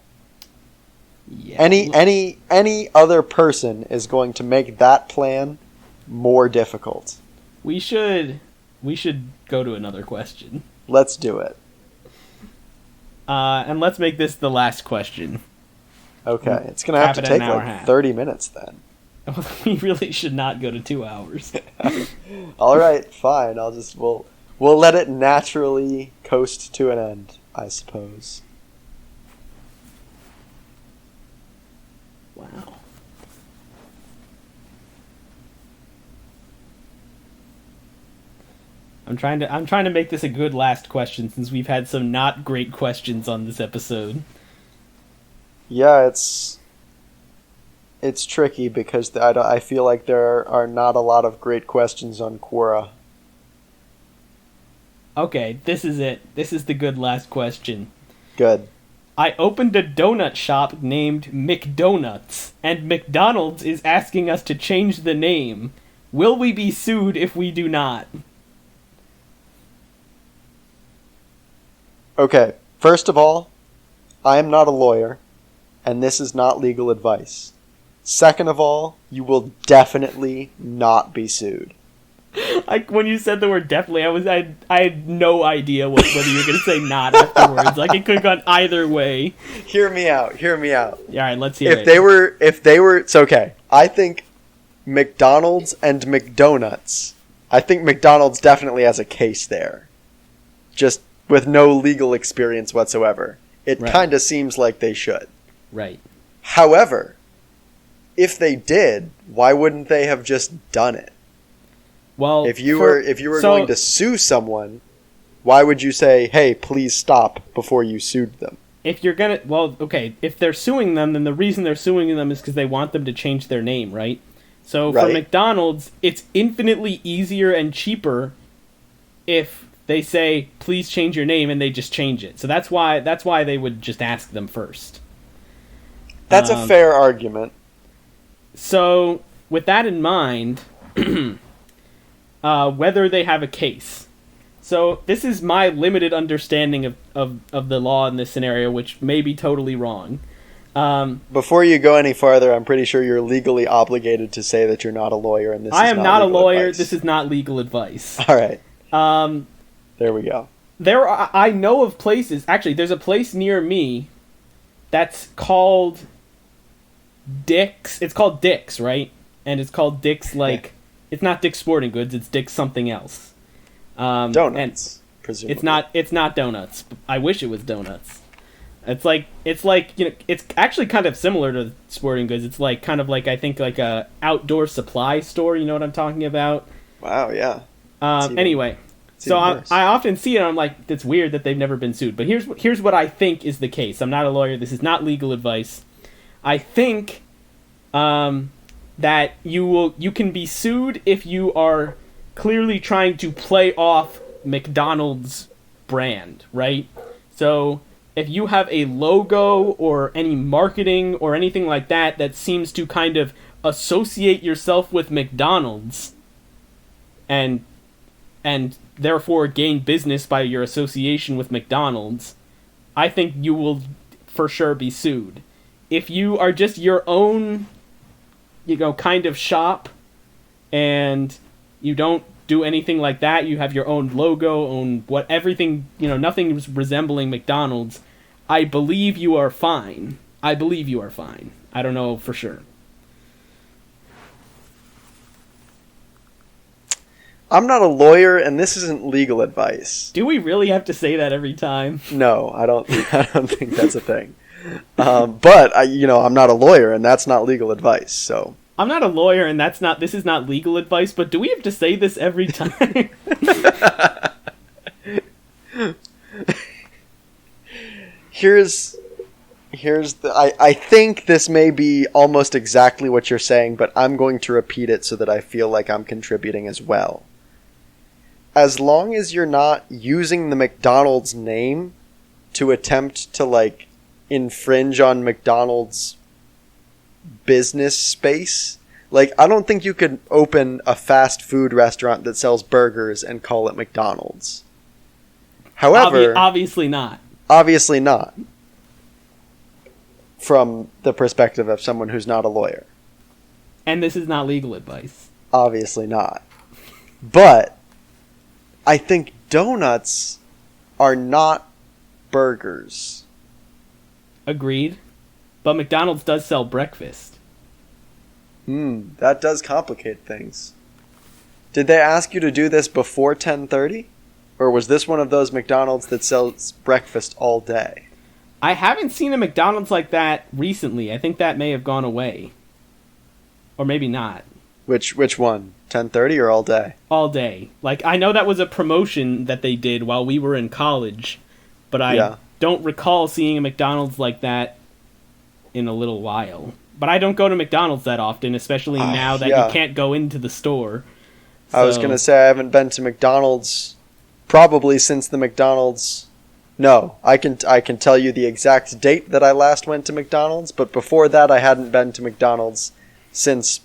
Yeah. Any other person is going to make that plan more difficult. We should go to another question. Let's do it. And let's make this the last question. Okay, it's going to have to take 30 minutes then. We really should not go to 2 hours. All right, fine. We'll let it naturally coast to an end, I suppose. Wow. I'm trying to make this a good last question, since we've had some not great questions on this episode. Yeah, it's tricky because I feel like there are not a lot of great questions on Quora. Okay, this is it. This is the good last question. Good. I opened a donut shop named McDonuts, and McDonald's is asking us to change the name. Will we be sued if we do not? Okay, first of all, I am not a lawyer, and this is not legal advice. Second of all, you will definitely not be sued. When you said the word definitely, I had no idea whether you were going to say not afterwards. Like, it could have gone either way. Hear me out. All right, let's hear it. If they were, it's okay. I think McDonald's and McDonuts, I think McDonald's definitely has a case there. Just with no legal experience whatsoever. It kind of seems like they should. Right. However, if they did, why wouldn't they have just done it? Well, if you were going to sue someone, why would you say, "Hey, please stop" before you sued them? If they're suing them, then the reason they're suing them is because they want them to change their name, right? So for McDonald's, it's infinitely easier and cheaper if they say, "Please change your name," and they just change it. So that's why they would just ask them first. That's a fair argument. So with that in mind. Whether they have a case. So this is my limited understanding of the law in this scenario, which may be totally wrong. Before you go any farther, I'm pretty sure you're legally obligated to say that you're not a lawyer, and I am not a lawyer. Advice. This is not legal advice. All right. There we go. I know of places. Actually, there's a place near me that's called Dick's. It's called Dick's, right? And it's called Dick's like. It's not Dick's Sporting Goods. It's Dick's something else. Donuts, presumably. It's not donuts. I wish it was donuts. It's like it's actually kind of similar to Sporting Goods. It's like kind of like I think like a outdoor supply store. You know what I'm talking about? Wow. Yeah. Anyway, so I often see it. And I'm like, it's weird that they've never been sued. But here's what I think is the case. I'm not a lawyer. This is not legal advice. I think. That you can be sued if you are clearly trying to play off McDonald's brand, right? So if you have a logo or any marketing or anything like that seems to kind of associate yourself with McDonald's and therefore gain business by your association with McDonald's, I think you will for sure be sued. If you are just your own kind of shop, and you don't do anything like that, you have your own logo, everything, nothing resembling McDonald's, I believe you are fine. I don't know for sure. I'm not a lawyer, and this isn't legal advice. Do we really have to say that every time? No, I don't think that's a thing. But I'm not a lawyer, and that's not legal advice. So I'm not a lawyer, and this is not legal advice. But do we have to say this every time? I think this may be almost exactly what you're saying, but I'm going to repeat it so that I feel like I'm contributing as well. As long as you're not using the McDonald's name to attempt to infringe on McDonald's business space, I don't think you could open a fast food restaurant that sells burgers and call it McDonald's. However, obviously not. From the perspective of someone who's not a lawyer. And this is not legal advice. Obviously not. But I think donuts are not burgers. Agreed. But McDonald's does sell breakfast. That does complicate things. Did they ask you to do this before 10:30? Or was this one of those McDonald's that sells breakfast all day? I haven't seen a McDonald's like that recently. I think that may have gone away. Or maybe not. Which one? 10:30 or all day? All day. I know that was a promotion that they did while we were in college, but I don't recall seeing a McDonald's like that in a little while. But I don't go to McDonald's that often, especially now that you can't go into the store. So. I was going to say I haven't been to McDonald's probably since the McDonald's... No, I can tell you the exact date that I last went to McDonald's, but before that I hadn't been to McDonald's since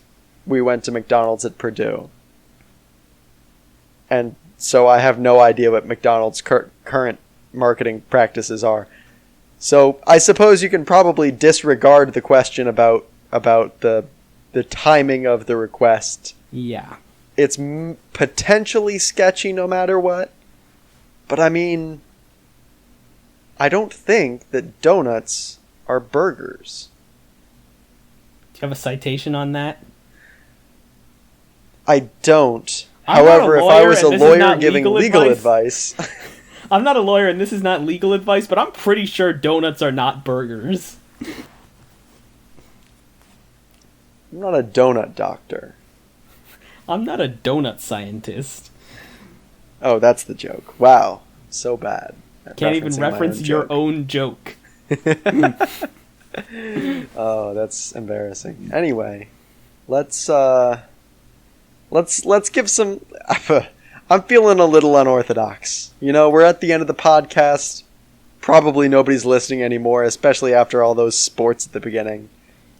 we went to McDonald's at Purdue. And so I have no idea what McDonald's current marketing practices are. So I suppose you can probably disregard the question about the timing of the request. Yeah. It's potentially sketchy no matter what. But I mean, I don't think that donuts are burgers. Do you have a citation on that? I don't. However, if I was a lawyer giving legal advice... I'm not a lawyer and this is not legal advice, but I'm pretty sure donuts are not burgers. I'm not a donut doctor. I'm not a donut scientist. Oh, that's the joke. Wow. So bad. Can't even reference your own joke. Oh, that's embarrassing. Anyway, let's give some... I'm feeling a little unorthodox. You know, we're at the end of the podcast. Probably nobody's listening anymore, especially after all those sports at the beginning.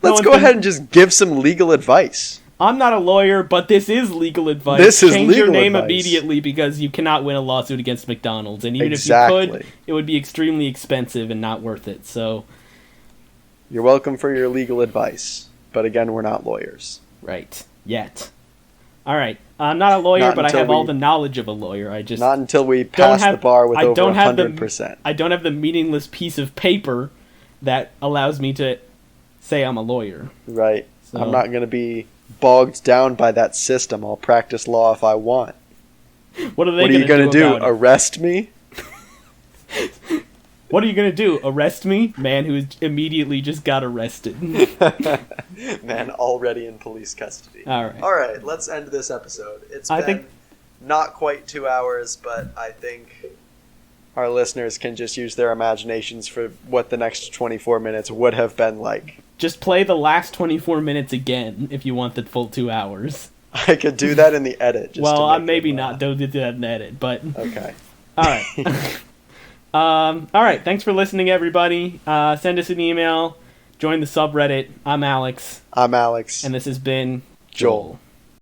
Let's go ahead and just give some legal advice. I'm not a lawyer, but this is legal advice. This is Change legal your name advice. Immediately because you cannot win a lawsuit against McDonald's. And even if you could, it would be extremely expensive and not worth it. So, you're welcome for your legal advice. But again, we're not lawyers. Right. Yet. All right. I'm not a lawyer, but I have all the knowledge of a lawyer. I just not until we pass the bar with over 100%. I don't have the meaningless piece of paper that allows me to say I'm a lawyer. Right. So, I'm not going to be bogged down by that system. I'll practice law if I want. What are you going to do? Arrest me? What are you going to do? Arrest me? Man who immediately just got arrested. Man already in police custody. All right. All right, let's end this episode. It's been not quite 2 hours, but I think our listeners can just use their imaginations for what the next 24 minutes would have been like. Just play the last 24 minutes again if you want the full 2 hours. I could do that in the edit. Just well, maybe not. Don't do that in the edit, but... Okay. All right. All right. Thanks for listening, everybody. Send us an email. Join the subreddit. I'm Alex. I'm Alex. And this has been Joel.